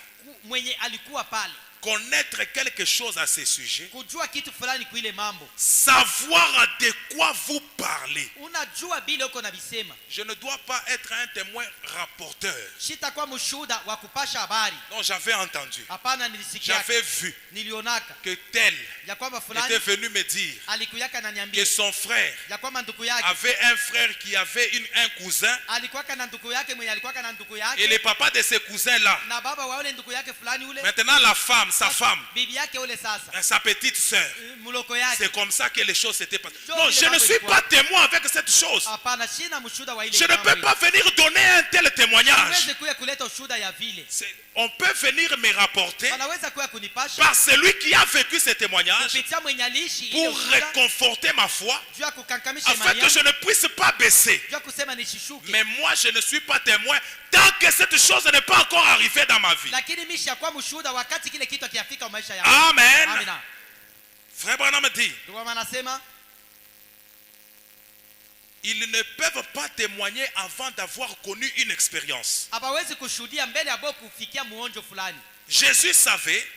mwenye alikuwa pale, connaître quelque chose à ce sujet, kujua kitu fulani kwa ile mambo, savoir de quoi vous parlez. unajua bila uko na bisema. Je ne dois pas être un témoin rapporteur. Sitakuwa mshuhuda wa kupasha habari. Non, j'avais entendu, Hapana, nilisikia, j'avais vu nilionaka que tel ya kwamba était fulani venu me dire alikuyaka na que niambia son frère ya kwamba ndugu yake avait un frère qui avait un cousin alikuwaka na ndugu yake mwenye alikuwaka na ndugu et yake le papa de ce cousin-là, na baba wa ule ndugu yake fulani ule maintenant la femme, sa femme, bibi yake ule sasa sa petite sœur. muloko yake. C'est comme ça que les choses s'étaient passées. Non, je ne suis pas témoin avec cette chose. Hapana, sina mshuhuda wa ile Je ne mambo peux ile. pas venir donner un tel témoignage. Siwezi kuya kuleta ushuhuda ya vile. On peut venir me rapporter Wanaweza kuya kunipasha par celui qui a vécu ce témoignage kupitia mwenye aliishi ile pour ushuhuda réconforter ma foi, juu ya kukankamisha afin imani que je yangu, ne puisse pas baisser. juu ya kusema nishishuke. Mais moi, je ne suis pas témoin tant que cette chose n'est pas encore arrivée dans ma vie. Lakini mimi shakuwa mshuhuda wakati kile kitu kiafika maisha yangu. Amen. Amina. Frère Branham dit, Ndio maana anasema ils ne peuvent pas témoigner avant d'avoir connu une expérience. hapawezi kushuhudia mbele ya Bwana kufikia muonjo fulani. Jésus savait,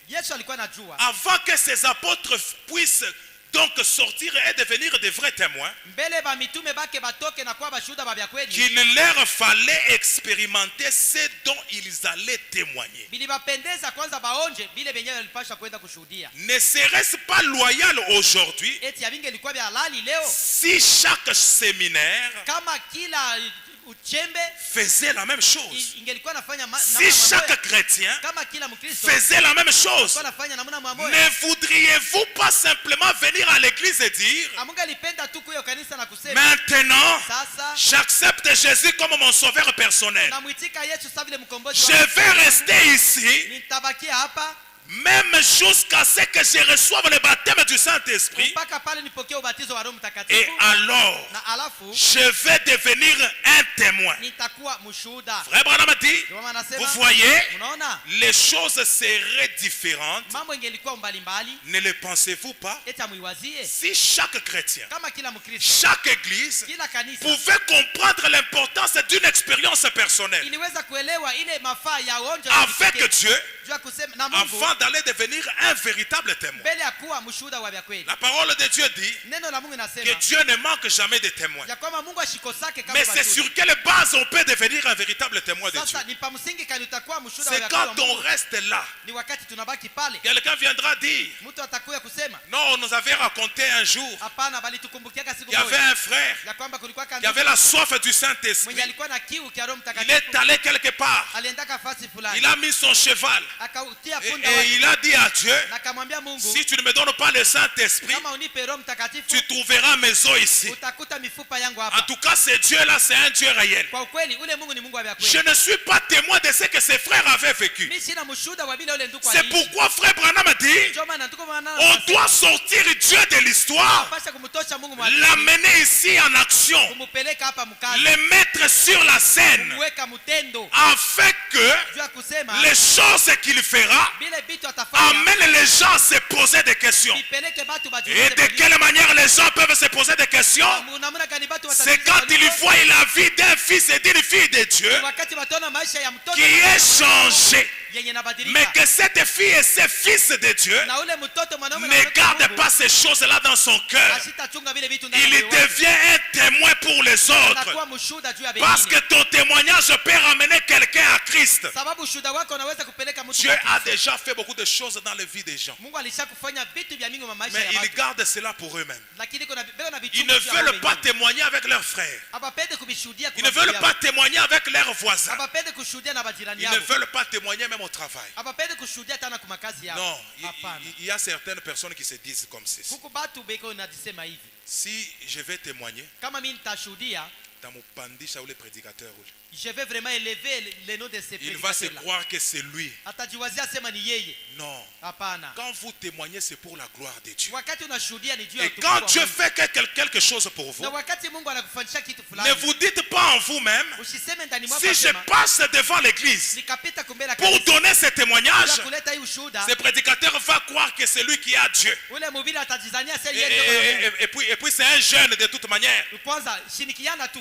Yesu alikuwa anajua avant que ses apôtres puissent donc sortir et devenir de vrais témoins, mbele ba mitume bake batoke na kuwa bashuhuda ba vya kweli, qu'il leur fallait expérimenter ce dont ils allaient témoigner. bilibapendeza kwanza baonje bile benyewe walipasha kwenda kushuhudia. Ne serait-ce pas loyal aujourd'hui Eti avinge ilikuwa vya halali leo si chaque séminaire kama kila uchembe faisait la même chose? ingelikuwa nafanya Si chaque chrétien kama kila Mkristo faisait la même chose, alikuwa nafanya namna mmoja, ne voudriez-vous pas simplement venir à l'église et dire, amungalipenda tu kuyo kanisa na kusema maintenant, sasa j'accepte Jésus comme mon sauveur personnel. namwitika Yesu sawa vile mkombozi Je wangu. vais rester ici Nitabakia hapa même jusqu'à ce que je reçoive le baptême du Saint-Esprit, mpaka pale nipokee ubatizo wa Roho et Mtakatifu, alors na alafu je vais devenir un témoin. nitakuwa mshuhuda. Frère Branham a dit, Ndio maana vous nasema, voyez, unaona les choses seraient différentes. mambo ingelikuwa mbalimbali. Ne le pensez-vous pas? Eti muiwazie Si chaque chrétien, kama kila Mkristo, chaque église kila kanisa pouvait comprendre l'importance d'une expérience personnelle iliweza kuelewa ile mafaa ya onjo avec Dieu jua kusema na Mungu avant d'aller devenir un véritable témoin. mbele ya kuwa mshuhuda wa kweli. La parole de Dieu dit Neno la Mungu que linasema Dieu ne manque jamais de témoins. ya kwamba Mungu ashikosake kama Mais c'est basuda. sur quelle base on peut devenir un véritable témoin de Dieu? Sasa ni pa msingi kani utakuwa mshuhuda C'est wa kweli wa quand on Mungu. reste là. Ni wakati tunabaki pale. Quelqu'un viendra dire, Mtu atakuya kusema, non, on nous avait raconté un jour, hapana, bali tukumbukiaka siku il y avait moja un frère ya kwamba kulikuwa qui avait la soif du Saint-Esprit. mwenye alikuwa na kiu kia Roho Il Mtakatifu. est allé quelque part. Aliendaka fasi Il fulani. a mis son cheval. Akautia Et, punda et wake. il a dit à Dieu, Na akamwambia Mungu, si tu ne me donnes pas le Saint-Esprit, kama unipe Roho Mtakatifu, tu trouveras mes os ici. utakuta mifupa yangu En hapa. tout cas, ce Dieu-là, c'est un Dieu réel. Kwa ukweli ule Mungu ni Mungu wa Je kweli. ne suis pas témoin de ce que ses frères avaient vécu. Mimi sina mshuhuda wa bila ule ndugu C'est pourquoi frère Branham a dit, Ndio maana ndugu maana on doit sortir Dieu de l'histoire, pasha kumtosha Mungu mwa l'amener ici en action, kumpeleka hapa mkazi, le mettre sur la scène, kumweka mtendo, afin que jua kusema les choses qu'il fera bila vitu atafanya amènent les gens à se poser des questions. ipeleke batu Et bajiulize de quelle manière les gens peuvent se poser des questions? namna gani batu C'est quand ils voient la vie d'un fils et d'une fille de Dieu wakati wataona maisha ya mtoto qui est changée. yenye Mais nabadilika, que cette fille et ce fils de Dieu na ule mtoto mwanaume na ne mwanamke garde Mungu, pas ces choses-là dans son cœur. asitachunga vile vitu ndani ya Il moyo wake. devient un témoin pour les autres. Anakuwa mshuhuda juu ya Parce que wengine, ton témoignage peut ramener quelqu'un à Christ. sababu ushuhuda wako unaweza kupeleka mtu Dieu kwa a Kristo. déjà fait beaucoup de choses dans la vie des gens. Mungu alishakufanya vitu vya mingi kwa maisha Mais ya ils watu, gardent cela pour eux-mêmes. lakini kuna vitu Ils ne veulent pas témoigner avec leurs frères. abapende kubishuhudia Ils ne veulent pas témoigner avec leurs voisins. abapende kushuhudia na majirani Ils ne yao, veulent pas témoigner même au travail. abapende kushuhudia tena kwa makazi yao. Non, Hapana. il y a certaines personnes qui se disent comme ceci. Huku batu beko najisema hivi, Si je vais témoigner, kama mimi nitashuhudia, tamupandisha ule prédicateur ule. je vais vraiment élever le nom de ces Il va se prédicateurs-là. croire que c'est lui. Atajiwazia sema ni yeye. Non. Hapana, Quand vous témoignez, c'est pour la gloire de Dieu. wakati unashuhudia ni juu ya Et utukufu quand wa Dieu Mungu. fait quelque chose pour vous, Na wakati Mungu anakufanyisha kitu ne fulani, vous dites pas en vous-même, usiseme ndani mwako si je sema, passe devant l'église nikapita kumbele pour kanisa donner ce témoignage, ya kuleta hii ushuhuda, ce prédicateur va croire que c'est lui qui a Dieu. ule mhubiri atajizania sasa Et, yeye ndio et- Mungu. et puis c'est un jeune de toute manière. Kwanza shinikiana tu,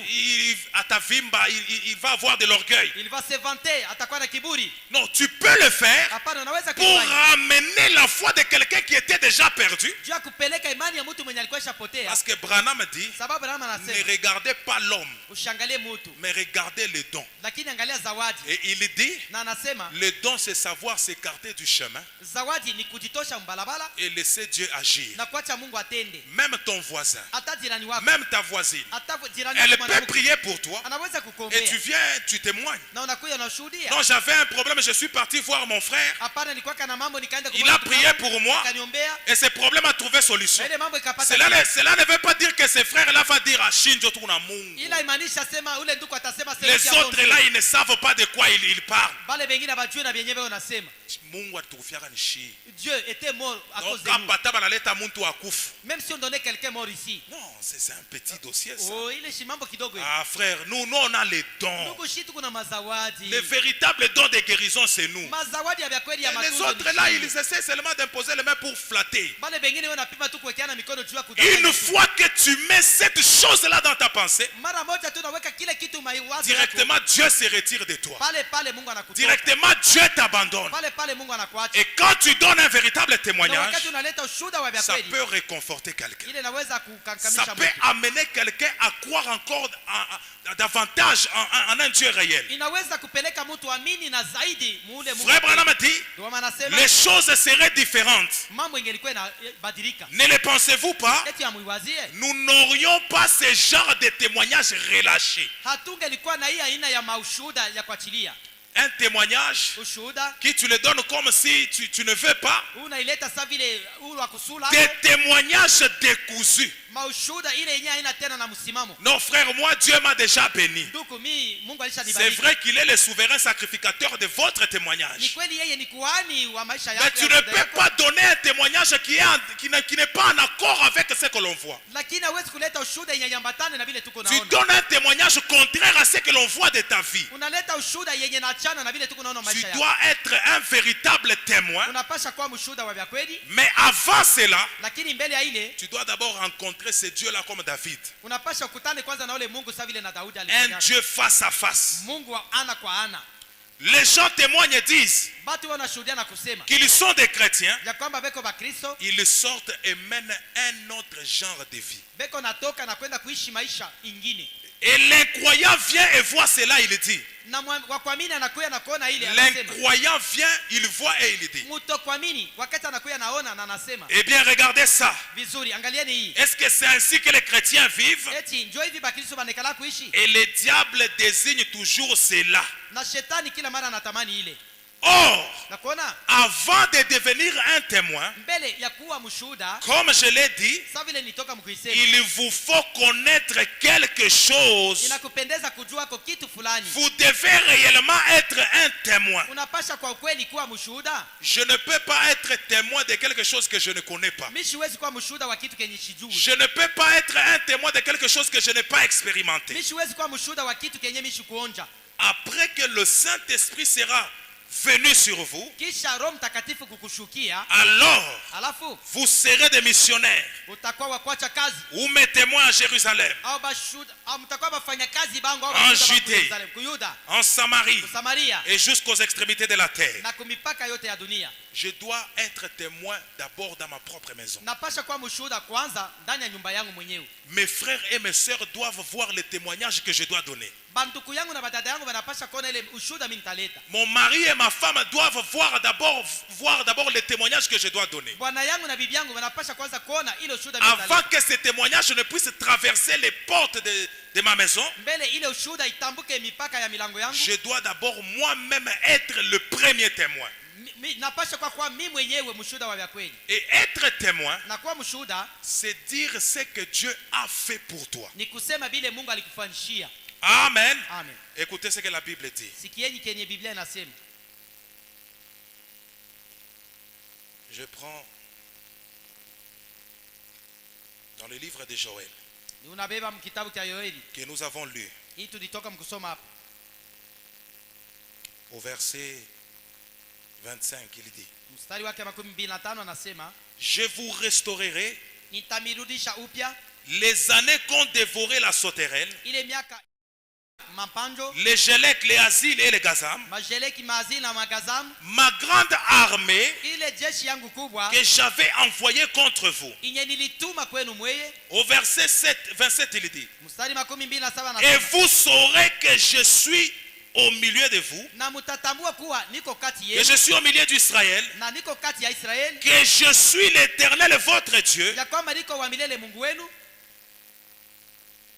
À ta vimba, il va avoir de l'orgueil. il va se vanter, atakuwa na kiburi. Non, tu peux le faire Hapana, unaweza pour kufanya ramener la foi de quelqu'un qui était déjà perdu. juu ya kupeleka imani ya mtu mwenye alikuwa shapotea. Parce que Branham dit, Sababu Rama ne anasema regardez pas l'homme, ushangalie mtu, mais regardez le don. lakini angalia zawadi. Et il dit, Na anasema le don c'est savoir s'écarter du chemin zawadi ni kujitosha mbalabala et laisser Dieu agir. na kuacha Mungu atende. Même ton voisin, Hata jirani wako, même ta voisine, hata jirani elle wako peut mwanamke prier pour toi anaweza et tu kukuombea viens, tu témoignes. na unakuja unashuhudia. Non, j'avais un problème, je suis parti voir mon frère, Hapana, nilikuwa kana mambo nikaenda il a prié pour moi akaniombea et ce problème a trouvé solution. na ile mambo ikapata. Cela ne veut pas dire que ces frères-là vont dire à Shinjo Tuna Mungu. Ila imaanisha sema ule ndugu atasema Les autres là, ils ne savent pas de quoi ils parlent. bale bengine bajue na benyewe unasema Mungu atukufiaka ni shi. Dieu était mort à cause Donc de quand nous. pata banaleta muntu akufu. Même si on donnait quelqu'un mort ici. Non, c'est un petit dossier ça. Oh, ile shi mambo kidogo hivi. Ah frère, nous on a les dons. Ndugu shi tuko na mazawadi. Les véritables dons de guérison c'est nous. Mazawadi ya kweli ya Et les matunzo. autres là, ils essaient seulement d'imposer les mains pour flatter. Bale bengine wanapima tu kuwekeana mikono juu ya kudanganya. Une fois que tu mets cette chose-là dans ta pensée, Mara moja tu unaweka kile kitu maiwazo. directement Dieu se retire de toi. Pale Mungu anakutoa. Directement Dieu t'abandonne. Pale Mungu anakuacha. Et quand tu donnes un véritable Na témoignage, wakati unaleta ushuhuda wa ça kweli. peut réconforter quelqu'un. Ile inaweza Ça kukankamisha peut mtu. amener quelqu'un à croire encore davantage en un Dieu réel. Inaweza kupeleka mtu amini na zaidi muule Mungu. Frère Branham a dit, Ndio maana nasema les choses seraient différentes. mambo ingelikuwa inabadilika. Ne le pensez-vous pas? Eti amuiwazie. Nous n'aurions pas ce genre de témoignage relâché. Hatungelikuwa na hii aina ya maushuhuda ya kuachilia. Un témoignage Ushuhuda qui tu le donnes comme si tu ne veux pas. unaileta sa vile ulu wa kusula. Des témoignages décousus. maushuda ile yenyewe haina tena na msimamo. Non frère, moi Dieu m'a déjà béni. Ndugu, Mungu C'est alishanibariki. vrai qu'il est le souverain sacrificateur de votre Ni témoignage. kweli yeye ni kuhani wa maisha Mais yako. tu ne peux pas donner un témoignage qui n'est pas en accord avec ce que l'on voit. Lakini hawezi kuleta ushuda yenye yambatane na vile tuko Tu naona. donnes un témoignage contraire à ce que l'on voit de ta vie. Unaleta ushuda yenye naachana na vile tuko naona Tu maisha yako. dois être un véritable témoin. Unapasha kuwa mshuda wa vya kweli, Mais avant cela, lakini mbele ya ile tu dois d'abord rencontrer ce Dieu-là comme David. unapasha kukutane kwanza na ule Mungu sawa vile na Daudi Un alifanya. Dieu face à face. Mungu wa ana kwa ana. Les gens témoignent et disent Batu wanashuhudia na kusema qu'ils sont des chrétiens. ya kwamba beko ba Kristo, Ils sortent et mènent un autre genre de vie. beko natoka na kwenda kuishi maisha ingine. Et l'incroyant vient et voit cela, il dit. Na wakuamini anakuya na kuona ile anasema. L'incroyant vient, il voit et il dit. Mutokuamini wakati anakuya naona na anasema. Eh bien, regardez ça. Vizuri, angalieni hii. Est-ce que c'est ainsi que les chrétiens vivent? Eti njoo hivi ba Kristo banekala kuishi. Et le diable désigne toujours cela. Na shetani kila mara anatamani ile. Or, Na kuona avant de devenir un témoin, mbele ya kuwa mshuhuda, comme je l'ai dit, sawa vile nitoka mkuisema. il vous faut connaître quelque chose. Inakupendeza kujua kwa kitu fulani. Vous devez réellement être un témoin. Unapasha kwa kweli kuwa mshuhuda. Je ne peux pas être témoin de quelque chose que je ne connais pas. Mimi siwezi kuwa mshuhuda wa kitu kenye sijui. Je ne peux pas être un témoin de quelque chose que je n'ai pas expérimenté. Mimi siwezi kuwa mshuhuda wa kitu kenye mimi sikuonja. Après que le Saint-Esprit sera venu sur vous, Kisha Roho Mtakatifu kukushukia, alors alafu vous serez des missionnaires utakuwa wa kuacha kazi ou mes témoins à Jérusalem, au bashuhuda au mtakuwa wafanya kazi bangu au En bashuhuda Judée. Yerusalemu, Kuyuda, en Samarie Samaria et jusqu'aux extrémités de la terre. na kumipaka yote ya dunia. Je dois être témoin d'abord dans ma propre maison. Napasha kuwa mshuhuda kwanza ndani ya nyumba yangu mwenyewe. Mes frères et mes sœurs doivent voir les témoignages que je dois donner. Banduku yangu na badada yangu wanapasha kuona ile ushuhuda mimi nitaleta. Mon mari et ma femme doivent voir d'abord les témoignages que je dois donner. Bwana yangu na bibi yangu wanapasha kwanza kuona ile ushuhuda mimi Avant nitaleta. que ces témoignages ne puissent traverser les portes de ma maison, Mbele ile ushuhuda itambuke mipaka ya milango yangu. je dois d'abord moi-même être le premier témoin. Napasha kwa mimi mwenyewe mshuhuda wa vya kweli. Et être témoin, Na kuwa mshuhuda c'est dire ce que Dieu a fait pour toi. ni kusema vile Mungu alikufanyishia. Amen. Amen. Écoutez ce que la Bible dit. Sikieni kenye Biblia inasema. Je prends dans le livre de Joël Ni unabeba mkitabu cha Yoeli. que nous avons lu Hii tulitoka mkusoma hapa. au verset 25, il dit: Mstari wake 25 anasema, je vous restaurerai nitamirudisha upya les années qu'ont dévoré la sauterelle, ile miaka mapanjo, les Gélec, les Asiles et les Gazam, majeleki, maazili na magazam, ma grande armée ile jeshi yangu kubwa que j'avais envoyée contre vous. inye nilituma kwenu mweye. Au verset 27, il dit: Mstari 27 et anasema, vous saurez que je suis au milieu de vous, na mutatambua kuwa niko kati que yenu je suis au milieu d'Israël, na niko kati ya Israeli, que je suis l'Éternel votre Dieu, ya kwamba niko wa milele Mungu wenu,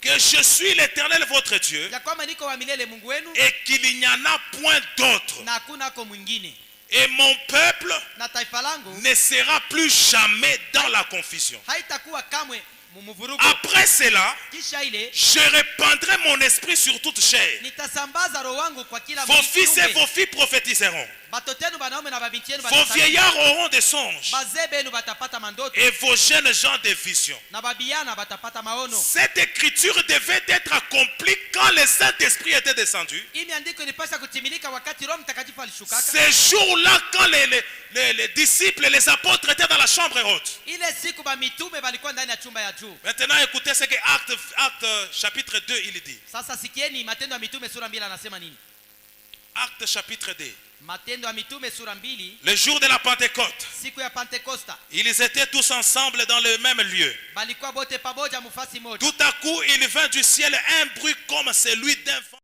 que je suis l'Éternel votre Dieu, ya kwamba niko wa milele Mungu wenu et qu'il n'y en a point d'autre. na hakuna ko mwingine, Et mon peuple na taifa langu ne sera plus jamais dans la confusion. haitakuwa kamwe mumuvurugu. Après cela, Kisha ile je répandrai mon esprit sur toute chair. nitasambaza roho wangu kwa kila Vos fils et kiumbe. vos filles prophétiseront. Batoto yenu banaume na babinti yenu Vos batatabiri. vieillards auront des songes. Bazee benu batapata mandoto Et vos jeunes gens des visions. na babiana batapata maono. Cette écriture devait être accomplie quand le Saint-Esprit était descendu. Hii andiko ilipaswa kutimilika wakati Roho Mtakatifu alishukaka. Ces jours-là, quand les disciples, les apôtres étaient dans la chambre haute. Ile siku ba mitume balikuwa ndani ya chumba ya juu. Maintenant, écoutez ce que Acte chapitre 2, il dit. Sasa sikieni Matendo ya Mitume sura 2 anasema nini? Acte chapitre 2. Matendo ya Mitume sura 2, Le jour de la Pentecôte, siku ya Pentekosta, ils étaient tous ensemble dans le même lieu. balikuwa bote pamoja mufasi moja. Tout à coup, il vint du ciel un bruit comme celui d'un vent.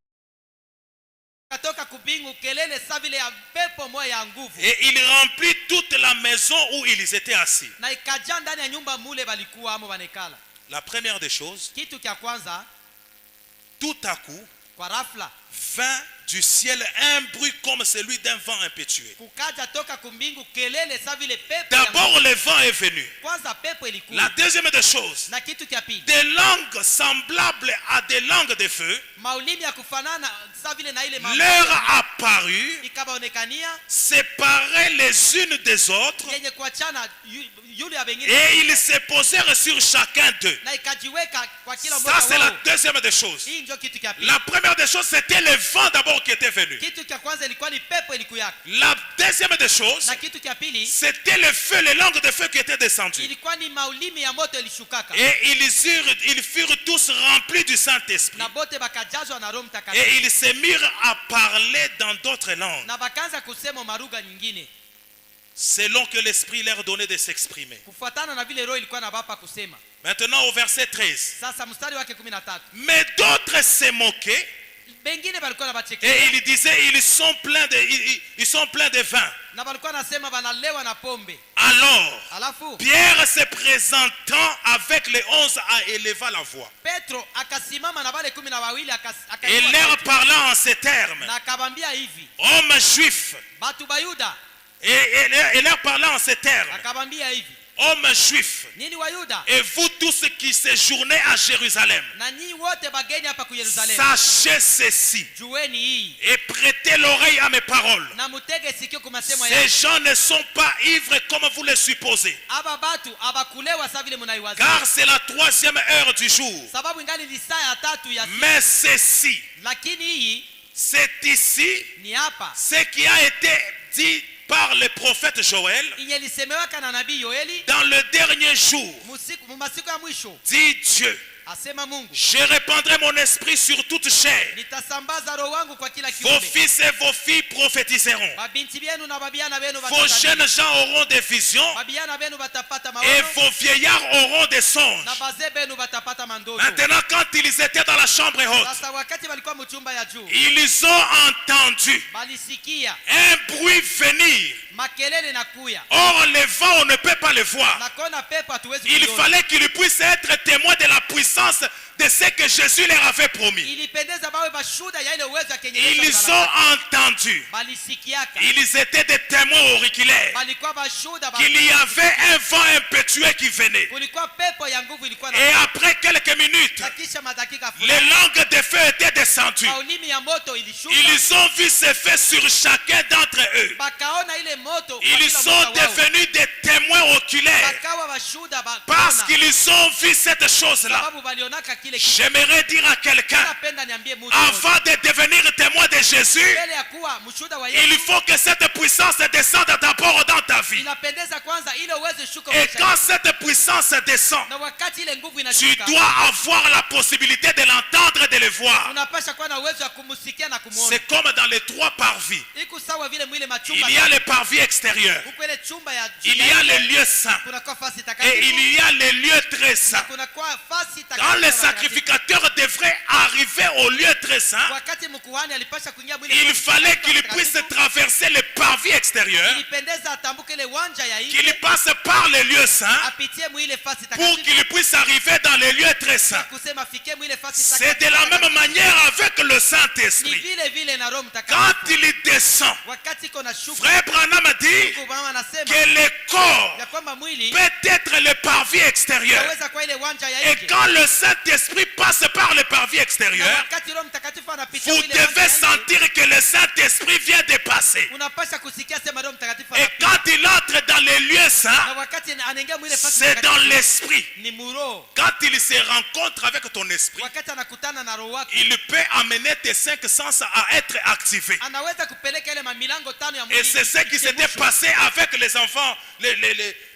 Katoka kubingu kelele sa vile ya pepo moja ya nguvu. Et il remplit toute la maison où ils étaient assis. Na ikaja ndani ya nyumba mule balikuwa amo banekala. La première des choses, Kitu kia kwanza, tout à coup, kwa rafla vint du ciel un bruit comme celui d'un vent impétueux. kukaja toka kumbingu kelele sa vile pepo ya D'abord le vent est venu. kwanza pepo ilikuwa La deuxième des choses, na kitu kia pili des langues semblables à des langues de feu maulimi ya kufanana sa vile na ile leur apparut, ikabaonekania séparées les unes des autres, yenye kuachana yule ya wengine et ils se posèrent sur chacun d'eux. na ikajiweka kwa kila Ça, mmoja c'est la wao. deuxième des choses. Hii ndio kitu kia pili. La première des choses, c'était le vent d'abord qui était venu. Kitu kia kwanza ilikuwa ni pepo ilikuya. La deuxième des choses, Na kitu kia pili c'était le feu, les langues de feu qui étaient descendues. ilikuwa ni maulimi ya moto ilishukaka. Et ils furent tous remplis du Saint-Esprit. Na bote bakajazwa na Roho Et Mtakatifu. ils se mirent à parler dans d'autres langues, Na bakaanza kusema maruga nyingine selon que l'Esprit leur donnait de s'exprimer. kufuatana na vile Roho ilikuwa inabapa kusema. Maintenant au verset 13. Sasa mstari wake 13. Mais d'autres se moquaient Bengine balikuwa et nabachekea ils disaient, ils sont pleins de vin. na balikuwa nasema banalewa na pombe. Alors, Alafu Pierre se présentant avec les 11 éleva la voix Petro akasimama na wale 12 et leur parlant en ces termes: na akabambia hivi hommes juifs, batu bayuda, et leur parlant en ces termes: akabambia hivi hommes juifs, nini wayuda et vous tous qui séjournez à Jérusalem, na nyinyi wote bageni hapa ku Yerusalemu, sachez ceci jueni hii et prêtez l'oreille à mes paroles. na mutege sikio kwa masemo Ces ya gens ne sont pas ivres comme vous le supposez, aba batu abakulewa sa vile mnaiwaza, car c'est la 3e heure du jour. sababu ingali ni saa ya 3 ya siku. Mais ceci, Lakini hii c'est ici ni hapa ce qui a été dit par le prophète Joël inye lisemewaka na nabii Yoeli dans le dernier jour. masiku ya mwisho. Dit Dieu: Asema Mungu, je répandrai mon esprit sur toute chair. nitasambaza roho wangu kwa kila Vos kiumbe. fils et vos filles prophétiseront. Mabinti benu na babiana benu Vos watatabiri. jeunes gens auront des visions Babiana benu batapata et maono vos vieillards auront des songes. na bazee benu batapata mandoto. Maintenant, quand ils étaient dans la chambre haute, Sasa wakati walikuwa mchumba ya juu, ils ont entendu balisikia un bruit venir. makelele na kuya. Or, le vent, on ne peut pas le voir. Na kona pepo hatuwezi Il kuiona. fallait qu'ils puissent être témoins de la puissance de ce que Jésus leur avait promis. Ilipendeza bawe bashuda ya ile uwezo ya kenye Yesu Ils ataleta. ont entendu. Balisikiaka. Ils étaient des témoins auriculaires. Balikuwa bashuda Qu'il y avait un vent impétueux qui venait. kulikuwa pepo ya nguvu ilikuwa Et na après quelques minutes, na kisha madakika les fulani langues de feu étaient descendues. maulimi ya moto ilishuka. Ils ont vu ce feu sur chacun d'entre eux. Bakaona ile moto kwa Ils kila sont mmoja wao. devenus des témoins oculaires Bakawa bashuda parce bakaona. qu'ils ont vu cette chose-là. Sababu balionaka kile kitu. J'aimerais dire à quelqu'un, Napenda niambie mtu avant de devenir témoin de Jésus, mbele ya kuwa mshuda wa Yesu il faut que cette puissance descende d'abord dans ta vie. inapendeza kwanza ile uweze shuka Et maisha quand yako. cette puissance descend, Na wakati ile nguvu tu inashuka dois avoir la possibilité de l'entendre et de le voir. unapasha kuwa na uwezo wa kumsikia na kumuona. C'est comme dans les 3 parvis. Iko sawa vile mwile machumba. Il y a le parvis extérieur, Huko ile chumba ya il y a le lieu saint kuna kwa fasi et takatifu. il y a le lieu très saint. Kuna kwa fasi Quand takatifu. le sacrificateur devrait arriver au lieu très saint, Wakati mkuhani alipasha kuingia mwile il fasi fallait qu'il takatifu, puisse traverser le parvis extérieur, ilipendeza atambuke ile uwanja ya qu'il nje passe par le lieu saint apitie mwile fasi pour takatifu qu'il puisse arriver dans le lieu très saint. kusema fikie mwile fasi C'est de la même manière avec le Ni Saint-Esprit. vile vile na Roho Quand Mtakatifu. il descend, Wakati iko na shuka Frère Branham dit Mungu mama anasema que le corps ya kwamba mwili peut être le parvis extérieur. inaweza kwa ile uwanja ya Et nje. quand le Saint-Esprit passe par le parvis Na extérieur, wakati Roho Mtakatifu anapitia vous ile uwanja devez ya nje, sentir que le Saint-Esprit vient de passer. unapasha kusikia sema Roho Mtakatifu Et anapita. quand il entre dans les lieux Na saints, wakati anaingia mwile fasi c'est dans takatifu, l'esprit. ni muro. Quand il se rencontre avec ton esprit, Wakati anakutana na roho wako il peut amener tes 5 sens à être activés. anaweza kupeleka ile mamilango 5 ya Et mwili. c'est ce qui s'était passé avec les enfants,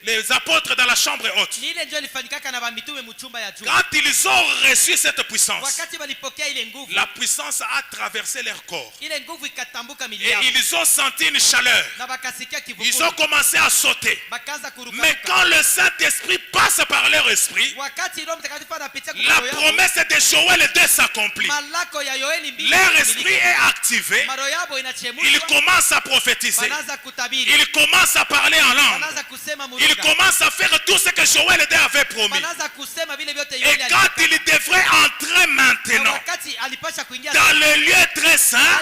les apôtres dans la chambre haute. Ni ile ndio ilifanyikaka na mitume mchumba ya juu. Quand ils ont reçu cette puissance, Wakati walipokea ile nguvu, la puissance a traversé leur corps. ile nguvu ikatambuka mili Et yao ils ont senti une chaleur. na bakasikia Ils ont kivukuni, commencé à sauter. bakaanza Mais kuruka. quand le Saint-Esprit passe par leur esprit, Wakati Roho Mtakatifu anapitia kwa la roho yao, promesse de Joël 2 s'accomplit. malako ya Yoeli 2 Leur esprit est activé. maro yabo Ils inachemushwa, commencent à prophétiser. wanaanza kutabiri, Ils commencent à parler en langue. wanaanza il commence à faire tout ce que Joël avait promis. Et quand il devrait entrer maintenant dans le lieu très saint,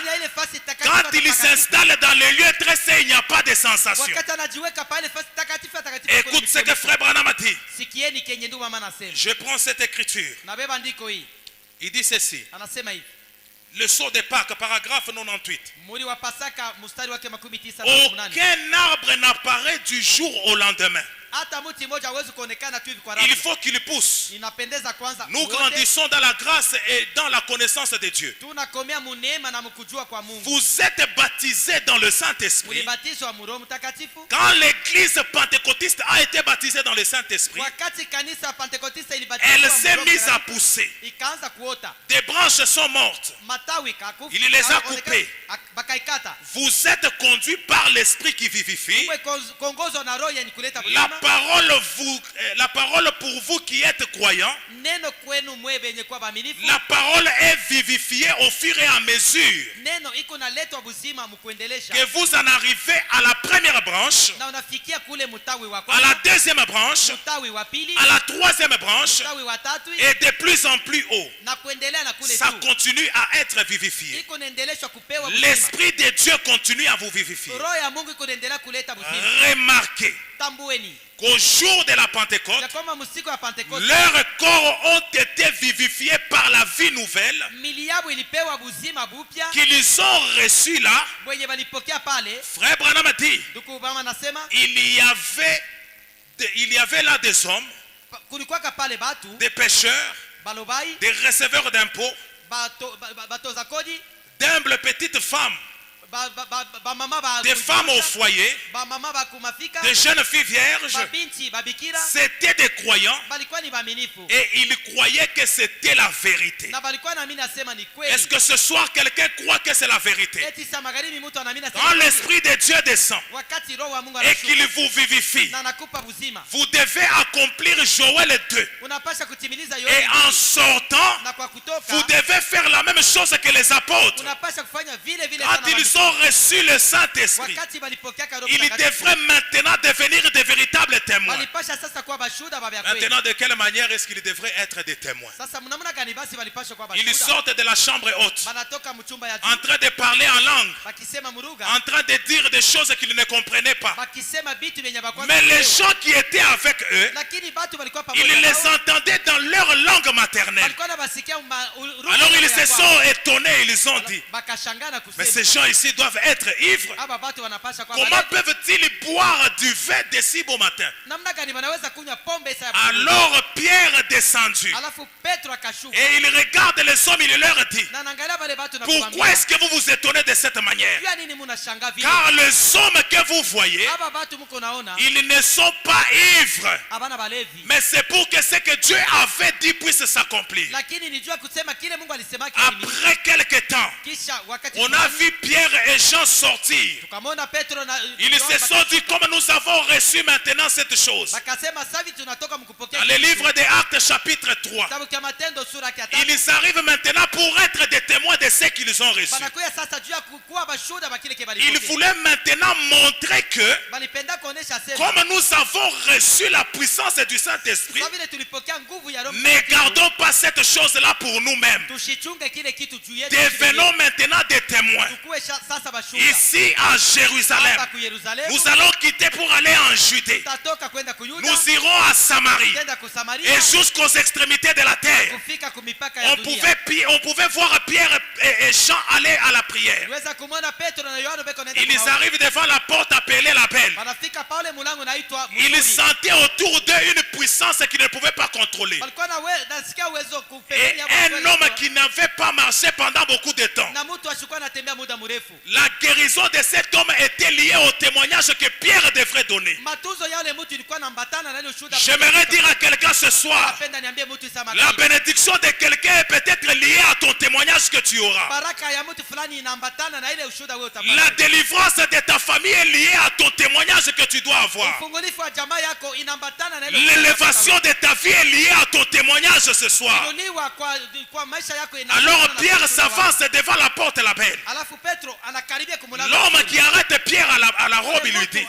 quand il s'installe dans le lieu très saint, il n'y a pas de sensation. Écoute ce que Frère Branham a dit. Je prends cette écriture. Il dit ceci. Le sceau de Pâques, paragraphe 98. Aucun arbre n'apparaît du jour au lendemain. Il faut qu'il pousse. Nous grandissons dans la grâce et dans la connaissance de Dieu. Vous êtes baptisés dans le Saint-Esprit. Quand l'église pentecôtiste a été baptisée dans le Saint-Esprit, elle s'est mise à pousser. Des branches sont mortes. Il les a coupées. Vous êtes conduits par l'Esprit qui vivifie. La parole pour vous qui êtes croyants, la parole est vivifiée au fur et à mesure que vous en arrivez à la première branche, à la deuxième branche, à la troisième branche, et de plus en plus haut. Ça continue à être vivifié. L'Esprit de Dieu continue à vous vivifier. Remarquez qu'au jour de la Pentecôte, leurs corps ont été vivifiés par la vie nouvelle qu'ils ont reçue là. Frère Branham a dit, il y avait là des hommes, des pécheurs, des receveurs d'impôts, d'humbles petites femmes, des femmes au foyer, des jeunes filles vierges. C'était des croyants et ils croyaient que c'était la vérité. Est-ce que ce soir quelqu'un croit que c'est la vérité? Quand l'Esprit de Dieu descend et qu'il vous vivifie, vous devez accomplir Joël 2. Et en sortant, vous devez faire la même chose que les apôtres. Quand ils ont reçu le Saint-Esprit, ils devraient maintenant devenir des véritables témoins. Maintenant, de quelle manière est-ce qu'ils devraient être des témoins? Ils sortent de la chambre haute, en train de parler en langue, en train de dire des choses qu'ils ne comprenaient pas. Mais les gens qui étaient avec eux, ils les entendaient dans leur langue maternelle. Alors ils se sont étonnés, ils ont dit, mais ces gens ici doivent être ivres. Comment peuvent-ils boire du vin de si beau matin? Alors Pierre descendu et il regarde les hommes, il leur dit, pourquoi est-ce que vous vous étonnez de cette manière? Car les hommes que vous voyez, ils ne sont pas ivres, mais c'est pour que ce que Dieu avait dit puisse s'accomplir. Après quelque temps, on a vu Pierre et Jean sortir. Ils se sont dit, comme nous avons reçu maintenant cette chose. Dans le livre des Actes chapitre 3, ils arrivent maintenant pour être des témoins de ce qu'ils ont reçu. Ils voulaient maintenant montrer que, comme nous avons reçu la puissance du Saint-Esprit, ne gardons pas cette chose-là pour nous-mêmes. Devenons maintenant des témoins. Ici à Jérusalem, nous allons quitter pour aller en Judée. Nous irons à Samarie et jusqu'aux extrémités de la terre. On pouvait voir Pierre et Jean aller à la prière. Ils arrivent devant la porte appelée la Belle. Ils sentaient autour d'eux une puissance qu'ils ne pouvaient pas contrôler. Et un homme qui n'avait pas marché pendant beaucoup de temps. La guérison de cet homme était liée au témoignage que Pierre devrait donner. J'aimerais dire à quelqu'un ce soir, la bénédiction de quelqu'un est peut-être liée à ton témoignage que tu auras. La délivrance de ta famille est liée à ton témoignage que tu dois avoir. L'élévation de ta vie est liée à ton témoignage ce soir. Alors Pierre s'avance devant la porte la Belle. L'homme qui arrête Pierre à la robe, il lui dit,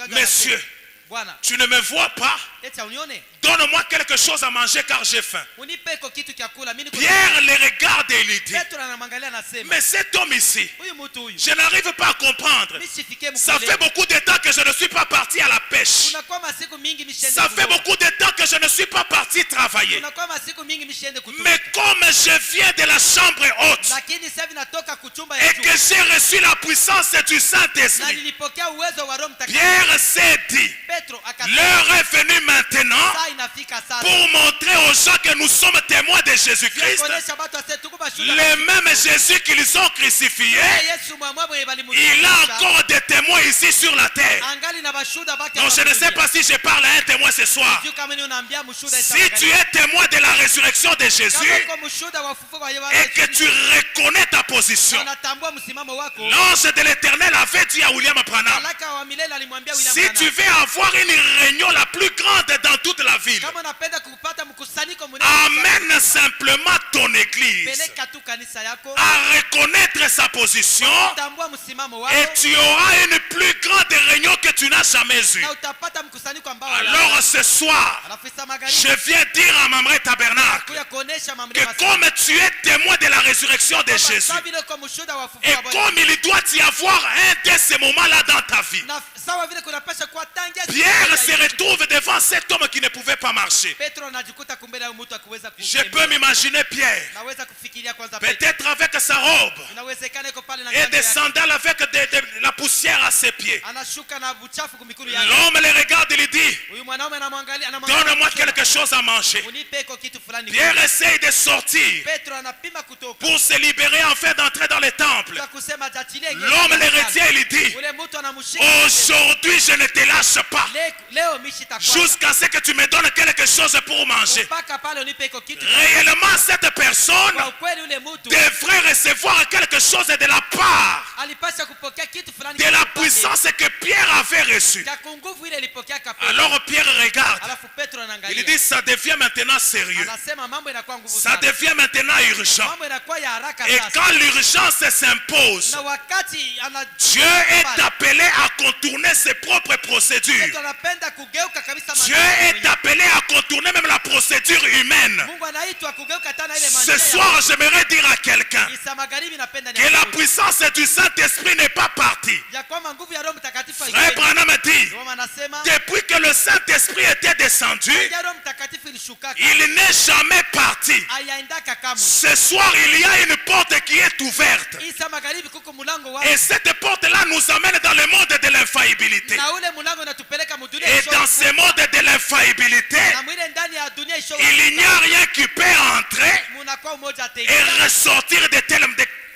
Monsieur, Monsieur, Bwana, tu ne me vois pas? eti unione? Donne-moi quelque chose à manger car j'ai faim. Unipeko kitu cha kula, mimi niko. Pierre les regarde et lui dit, Petro anamwangalia anasema, mais cet homme ici, huyu mtu huyu, je n'arrive pas à comprendre. mimi sifikie Ça mkule. fait beaucoup de temps que je ne suis pas parti à la pêche. Unakuwa masiku mingi mishende. Ça fait beaucoup de temps que je ne suis pas parti travailler. Unakuwa masiku mingi mishende kutumika. Mais comme je viens de la chambre haute Lakini sasa vinatoka kuchumba et ya que juu. j'ai reçu la puissance du Na Saint-Esprit, nilipokea uwezo wa Roho Mtakatifu. Pierre s'est dit, Petro akasema, l'heure est venue maintenant saa inafika sasa. pour montrer aux gens que nous sommes témoins de Jésus-Christ. Kuonesha watu wase tuko bashuhuda. Le même Jésus qu'ils ont crucifié, Yesu mwana mwenye balimutia. il a encore des témoins ici sur la terre. Angali na bashuhuda baki. Donc je ne sais pas si je parle à un témoin ce soir. Sijui kama ni unaambia mshuhuda Si tu es témoin de la résurrection de kama Jésus uko mshuhuda wa ufufuko wa Yesu. et que tu reconnais ta position, Unatambua msimamo wako. l'ange de l'Éternel avait dit à William Branham, Malaka wa milele alimwambia William si Branham, tu veux avoir une réunion la plus grande dans toute la ville, kama unapenda kupata mkusanyiko mnene, amène simplement ton église peleka tu kanisa yako, à reconnaître sa position tambua msimamo wako, et tu auras une plus grande réunion que tu n'as jamais eue. na utapata mkusanyiko ambao Alors ce soir, anafisa magharibi. je viens dire à Mamre Tabernacle Kuya kuonesha que mamlaka comme tu es témoin de la résurrection de Jésus, sawa vile kwa mshuhuda wa ufufuko et wa Bwana, comme il doit y avoir un de ces moments-là dans ta vie, na sawa vile kunapasha kwa tangia Pierre se retrouve devant cet homme qui ne pouvait pas marcher. Petro anajikuta kumbele ya mtu akiweza Je peux m'imaginer Pierre, naweza kufikiria kwanza Petro peut-être avec sa robe inawezekana iko pale na et ngano des yake, sandales avec de la poussière à ses pieds. anashuka na buchafu kumikulu yake. L'homme le regarde et lui dit, Huyu mwanaume anamwangalia, donne-moi quelque chose à manger. unipeko kitu fulani. Pierre essaye de sortir Petro anapima kutoka pour se libérer afin d'entrer dans le temple. kwa kusema jatilie ingie. L'homme le retient et lui dit, Ule mtu anamshika, aujourd'hui je ne te lâche pas leo mishi takwa jusqu'à ce que tu me donnes quelque chose pour manger. mpaka pale unipeko kitu. Réellement cette personne Kwa ukweli ule mtu devrait recevoir quelque chose de la part alipasha kupokea kitu fulani de la puissance que Pierre avait reçue. ya nguvu ile ilipokea Petro. Alors Pierre regarde, Alafu Petro il anaangalia, dit ça devient maintenant sérieux, anasema mambo inakuwa nguvu ça sana, devient maintenant urgent. mambo inakuwa ya haraka Et sasa. quand l'urgence s'impose, Na wakati Dieu est appelé à contourner ses propres procédures. Petro anapenda kugeuka kabisa Dieu maneno est appelé à contourner même la procédure humaine. Mungu anaitwa kugeuka tena ile Ce maneno. soir, j'aimerais dire à quelqu'un Isa magharibi napenda que la puissance du Saint-Esprit n'est pas partie. ya kwamba nguvu ya Roho Mtakatifu Frère Branham dit, Roma anasema depuis que le Saint-Esprit était descendu, ya Roho Mtakatifu ilishuka il n'est jamais parti. ayaendaka kamwe. Ce soir, il y a une porte qui est ouverte. Isa magharibi kuko mulango wa Et cette porte-là nous amène dans le monde de l'infaillibilité. na ule mulango unatupeleka mudunia Et dans ce monde de l'infaillibilité, na mwile ndani ya dunia isho il n'y a rien qui peut entrer munakuwa umoja et tena ressortir de tel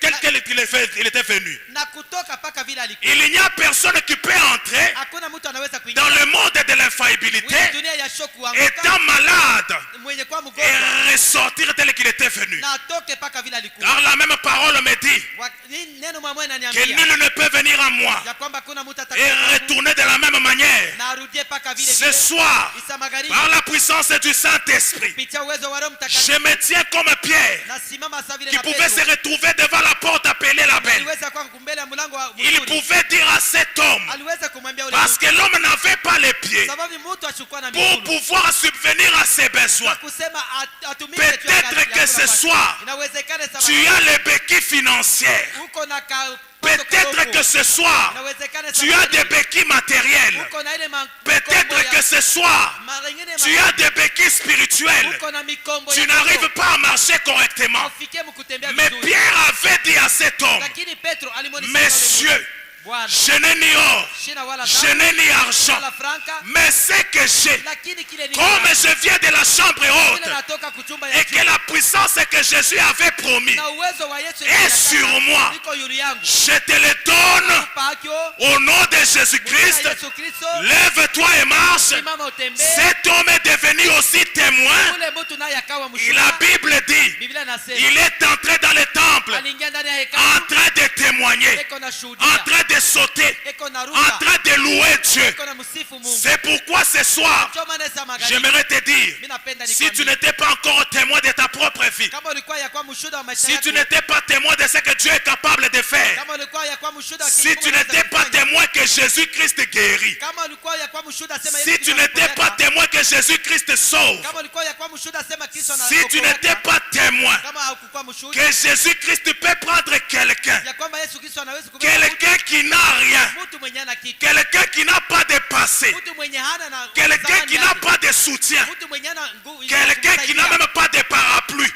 il était venu. na kutoka paka vile alikuwa. Il n'y a personne qui peut entrer Hakuna mtu anaweza kuingia dans le monde de l'infaillibilité mwile dunia ya shoku étant anguka malade mwenye kwa et mgonjwa ressortir tel qu'il était venu. na atoke paka vile alikuwa. Car la même parole me dit Neno mwa mwana que ananiambia nul ne peut venir à moi ya kwamba kuna mtu et atakaye retourner de la même manière. na arudie paka vile Ce vile. soir, Isa magharibi par la puissance du Saint-Esprit, kupitia uwezo wa Roho Mtakatifu je me tiens comme Pierre nasimama sasa vile qui na pouvait se Petro retrouver devant la porte appelée la belle. aliweza kwa kumbele ya mlango wa Il mzuri. pouvait dire à cet homme, Aliweza kumwambia ule parce mtu que l'homme n'avait pas les pieds sababu mtu achukua na pour miguu pouvoir subvenir à ses besoins. kusema atumike Peut-être que ce soir, inawezekana tu sababu as les béquilles financières. uko na Peut-être que ce soir, tu as des béquilles matérielles. Peut-être que ce soir, tu as des béquilles spirituelles. Tu n'arrives pas à marcher correctement. Mais Pierre avait dit à cet homme, messieurs, je n'ai ni or, je n'ai ni argent, mais ce que j'ai, comme je viens de la chambre haute, et que la puissance que Jésus avait promis est sur moi, je te le donne au nom de Jésus-Christ. Lève-toi et marche. Cet homme est devenu aussi témoin. Et la Bible dit, il est entré dans le temple, en train de témoigner, en train de sauter, en train de louer Dieu. C'est pourquoi ce soir, j'aimerais te dire, si tu n'étais pas encore témoin de ta propre vie, si tu n'étais pas témoin de ce que Dieu est capable de faire, si tu n'étais pas témoin que Jésus-Christ guérit, si tu n'étais pas témoin que Jésus-Christ sauve, si tu n'étais pas témoin que Jésus-Christ peut prendre quelqu'un qui n'a rien, quelqu'un qui n'a pas de passé, quelqu'un qui n'a pas de soutien, quelqu'un qui n'a même pas de parapluie,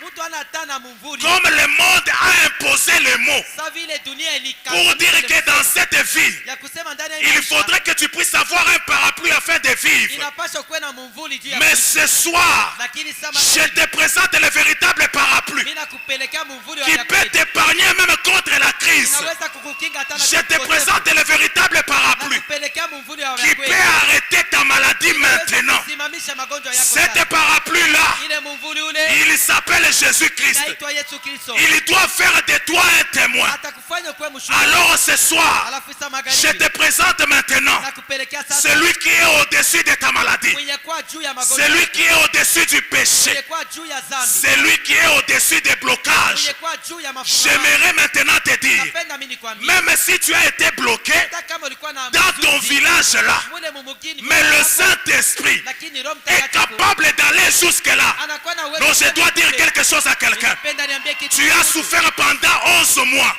comme le monde a imposé le mot pour dire que dans cette vie il faudrait que tu puisses avoir un parapluie afin de vivre. Mais ce soir, je te présente le véritable parapluie qui peut t'épargner même contre la crise. Je te présente le véritable parapluie qui peut arrêter ta maladie maintenant. Cet parapluie-là, il s'appelle Jésus-Christ. Il doit faire de toi un témoin. Alors ce soir, je te présente maintenant celui qui est au-dessus de ta maladie, celui qui est au-dessus du péché, celui qui est au-dessus des blocages. J'aimerais maintenant te dire, même si tu as été bloqué dans ton village là, mais le Saint-Esprit est capable d'aller jusque-là. Donc je dois dire quelque chose à quelqu'un. Tu as souffert pendant 11 mois,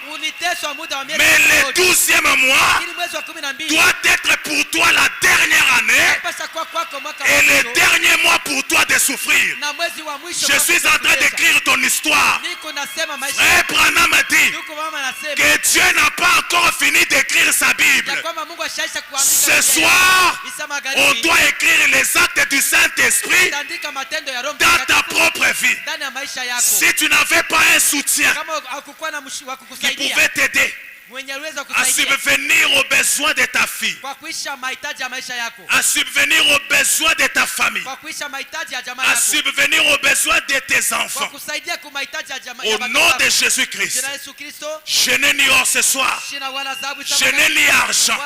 mais le 12e mois doit être pour toi la dernière année et le dernier mois pour toi de souffrir. Je suis en train d'écrire ton histoire. Frère Branham dit que Dieu n'a pas encore fini d'écrire sa Bible. Ce soir, on doit écrire les actes du Saint-Esprit dans ta propre vie. Si tu n'avais pas un soutien qui pouvait t'aider à subvenir aux besoins de ta fille, à subvenir aux besoins de ta famille, à subvenir aux besoins de tes enfants, au nom de Jésus-Christ, je n'ai ni or ce soir, je n'ai ni argent,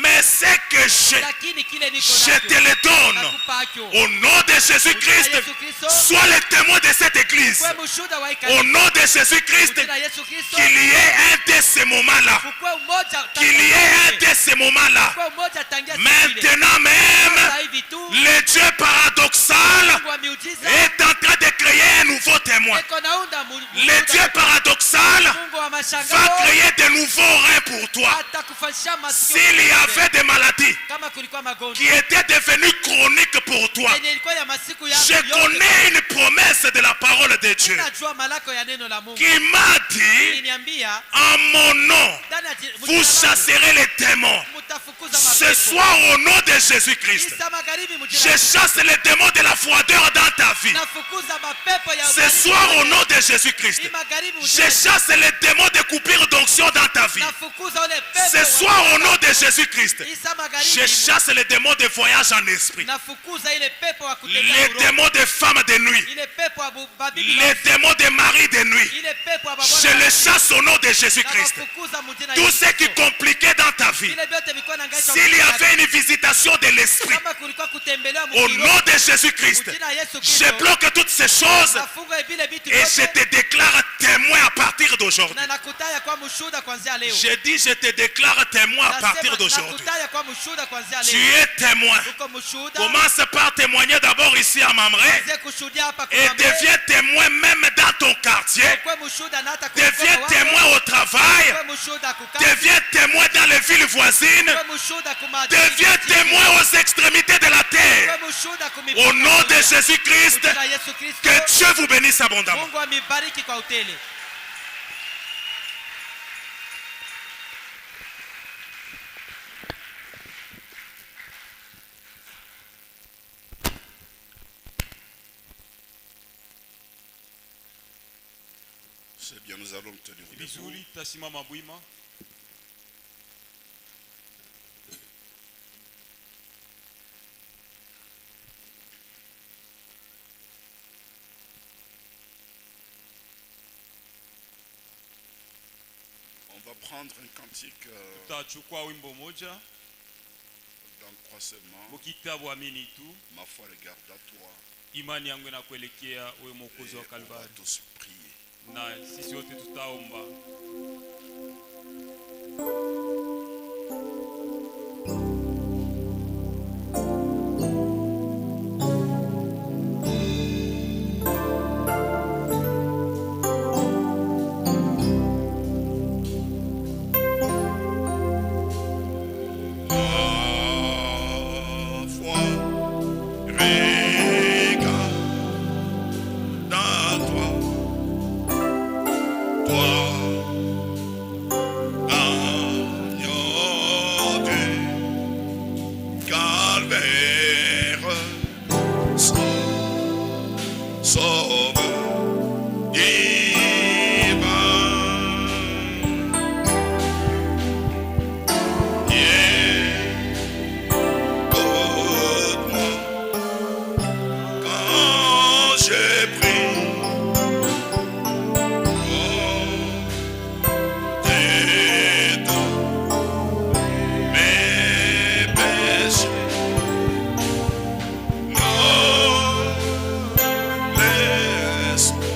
mais ce que j'ai, je te le donne. Au nom de Jésus-Christ, sois le témoin de cette église. Au nom de Jésus-Christ, qu'il y ait un de ces moments-là, qu'il y ait un de ces moments-là. Maintenant même, le Dieu paradoxal est en train de créer un nouveau témoin. Le Dieu paradoxal va créer de nouveaux reins pour toi. S'il y avait des maladies qui étaient devenues chroniques pour toi, je connais une promesse de la parole de Dieu qui m'a dit, en mon nom, vous chasserez les démons. Ce soir, au nom de Jésus-Christ, je chasse les démons de la froideur dans ta vie. Ce soir, au nom de Jésus-Christ, je chasse les démons de coupure d'onction dans ta vie. Ce soir, au nom de Jésus-Christ, je chasse les démons de voyage en esprit, les démons de femmes de nuit, les démons de mari de nuit. Je les chasse au nom de Jésus-Christ. Tout ce qui est compliqué dans ta vie, s'il y avait une visitation de l'esprit, au nom de Jésus-Christ, je bloque toutes ces choses et je te déclare témoin à partir d'aujourd'hui. Je dis, je te déclare témoin à partir d'aujourd'hui. Tu es témoin. Commence par témoigner d'abord ici à Mamré et deviens témoin même dans ton quartier. Deviens témoin au travail. Deviens témoin dans les villes voisines. Deviens témoin aux extrémités de la terre. Au nom de Jésus-Christ, que Dieu vous bénisse abondamment. C'est bien, nous allons tenir debout. On va prendre un cantique dans seulement, mukitabuamini tu, ma foi regarde à toi. imani yangu inakuelekea wewe mwokozi wa Et on va Kalvari, tous prier. na sisi wote tutaomba. Ma foi regarde à toi, toi, agneau du calvaire, sauveur divin. Écoute-moi quand j'ai pris tes dents, mes péchés. Non, laisse-moi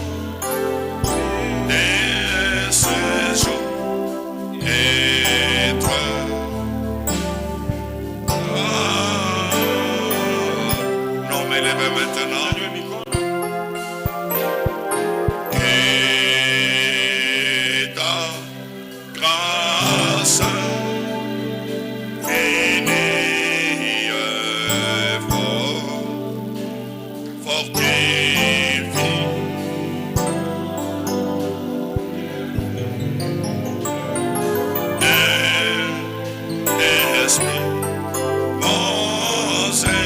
dès ce jour être non, mais lève maintenant. Et ta grâce finie fortifie. Esprit, mon Seigneur.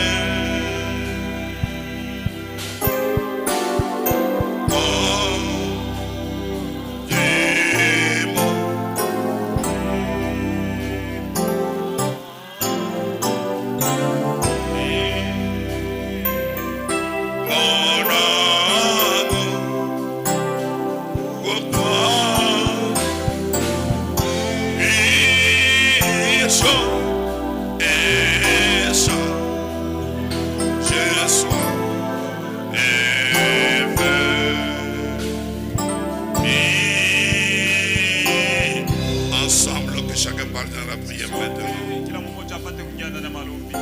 Ensemble, que chacun parle dans la prière maintenant. Kila mmoja apate kujaza na maombi.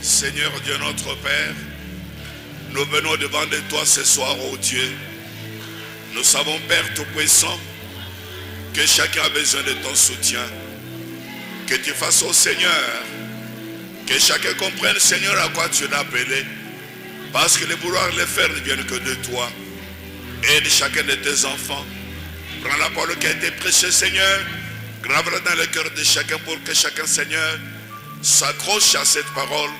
Seigneur Dieu notre Père, nous venons devant de toi ce soir, ô Dieu. Nous savons, Père Tout-Puissant, que chacun a besoin de ton soutien. Que tu fasses au Seigneur, que chacun comprenne, Seigneur, à quoi tu l'as appelé. Parce que le vouloir le faire ne vient que de toi. Aide chacun de tes enfants. Prends la parole qui a été prêchée, Seigneur. Grave-la dans le cœur de chacun pour que chacun, Seigneur, s'accroche à cette parole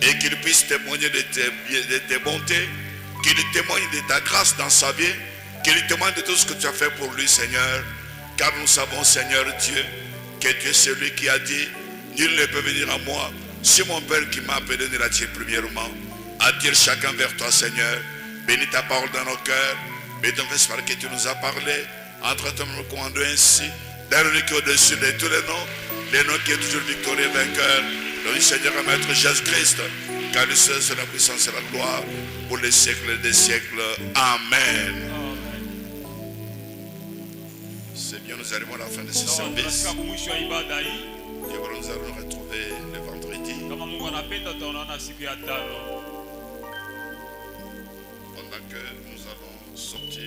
et qu'il puisse témoigner de tes bontés, qu'il témoigne de ta grâce dans sa vie, qu'il témoigne de tout ce que tu as fait pour lui, Seigneur. Car nous savons, Seigneur Dieu, que tu es celui qui a dit, nul ne peut venir à moi, si mon Père qui m'a appelé ne l'attire premièrement. Attire chacun vers toi, Seigneur. Bénis ta parole dans nos cœurs. Bénis ton Esprit que tu nous as parlé. Entre-toi, nous commandons ainsi, dans le qui est au-dessus de tous les noms qui est toujours victorieux et vainqueur. Le Seigneur et Maître Jésus-Christ, car le Seigneur c'est la puissance et la gloire pour les siècles des siècles. Amen. C'est bien, nous arrivons à la fin de ce service. Et voilà, nous allons nous retrouver le vendredi. Pendant que nous allons sortir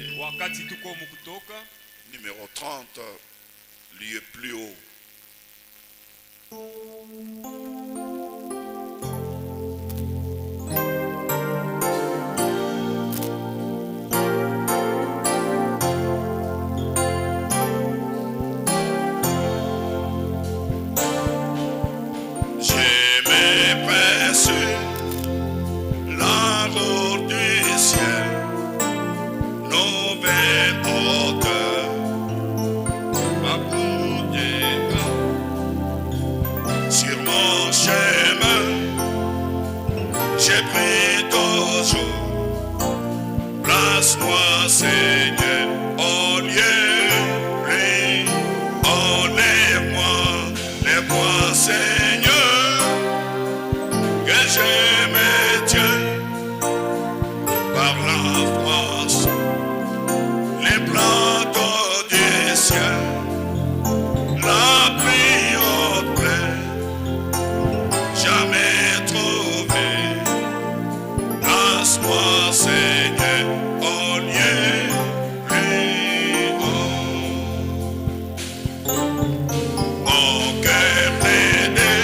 numéro 30, lieu plus haut. La route du ciel, nouvelle hauteur, ma sur mon chemin, j'ai pris toujours, place-moi Seigneur, au lieu, lui, enlève-moi Seigneur, que je me tiens par la force, les plateaux du ciel, la pluie au plein, jamais trouvé, place-moi Seigneur, au lieu plus haut. Mon cœur aidé,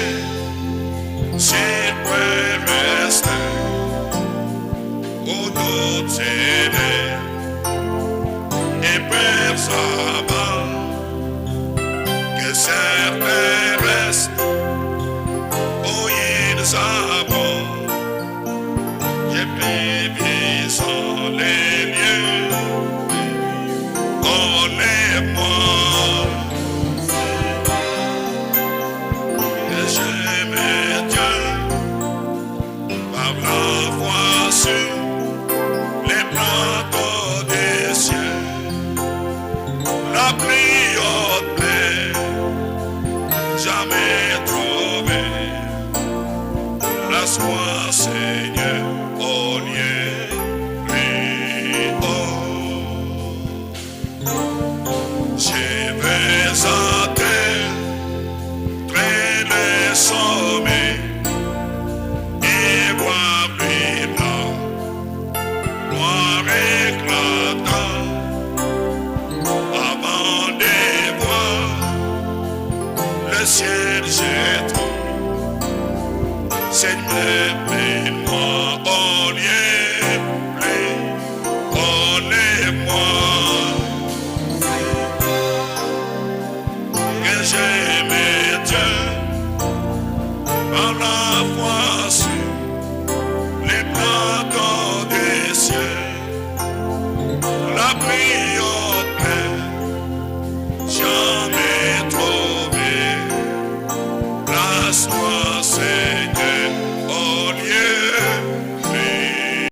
s'il peut rester, au doute cédé, et perçoit que certains restent, où ils abondent, j'ai privisant les lieux, enlève-moi, que je me tiens par la foi sur les plateaux des cieux, la pluie au plein, jamais trouvé. place-moi, Seigneur, au lieu plus haut. Je vais atteindre les sommets et voir lui blanc, noir éclatant, avant de voir le ciel jeté. Seigneur, mène-moi au lieu plus haut, enlève-moi, que je me tiens par la foi sur les plateaux des cieux, la prière, jamais trouvé, place-moi, Seigneur.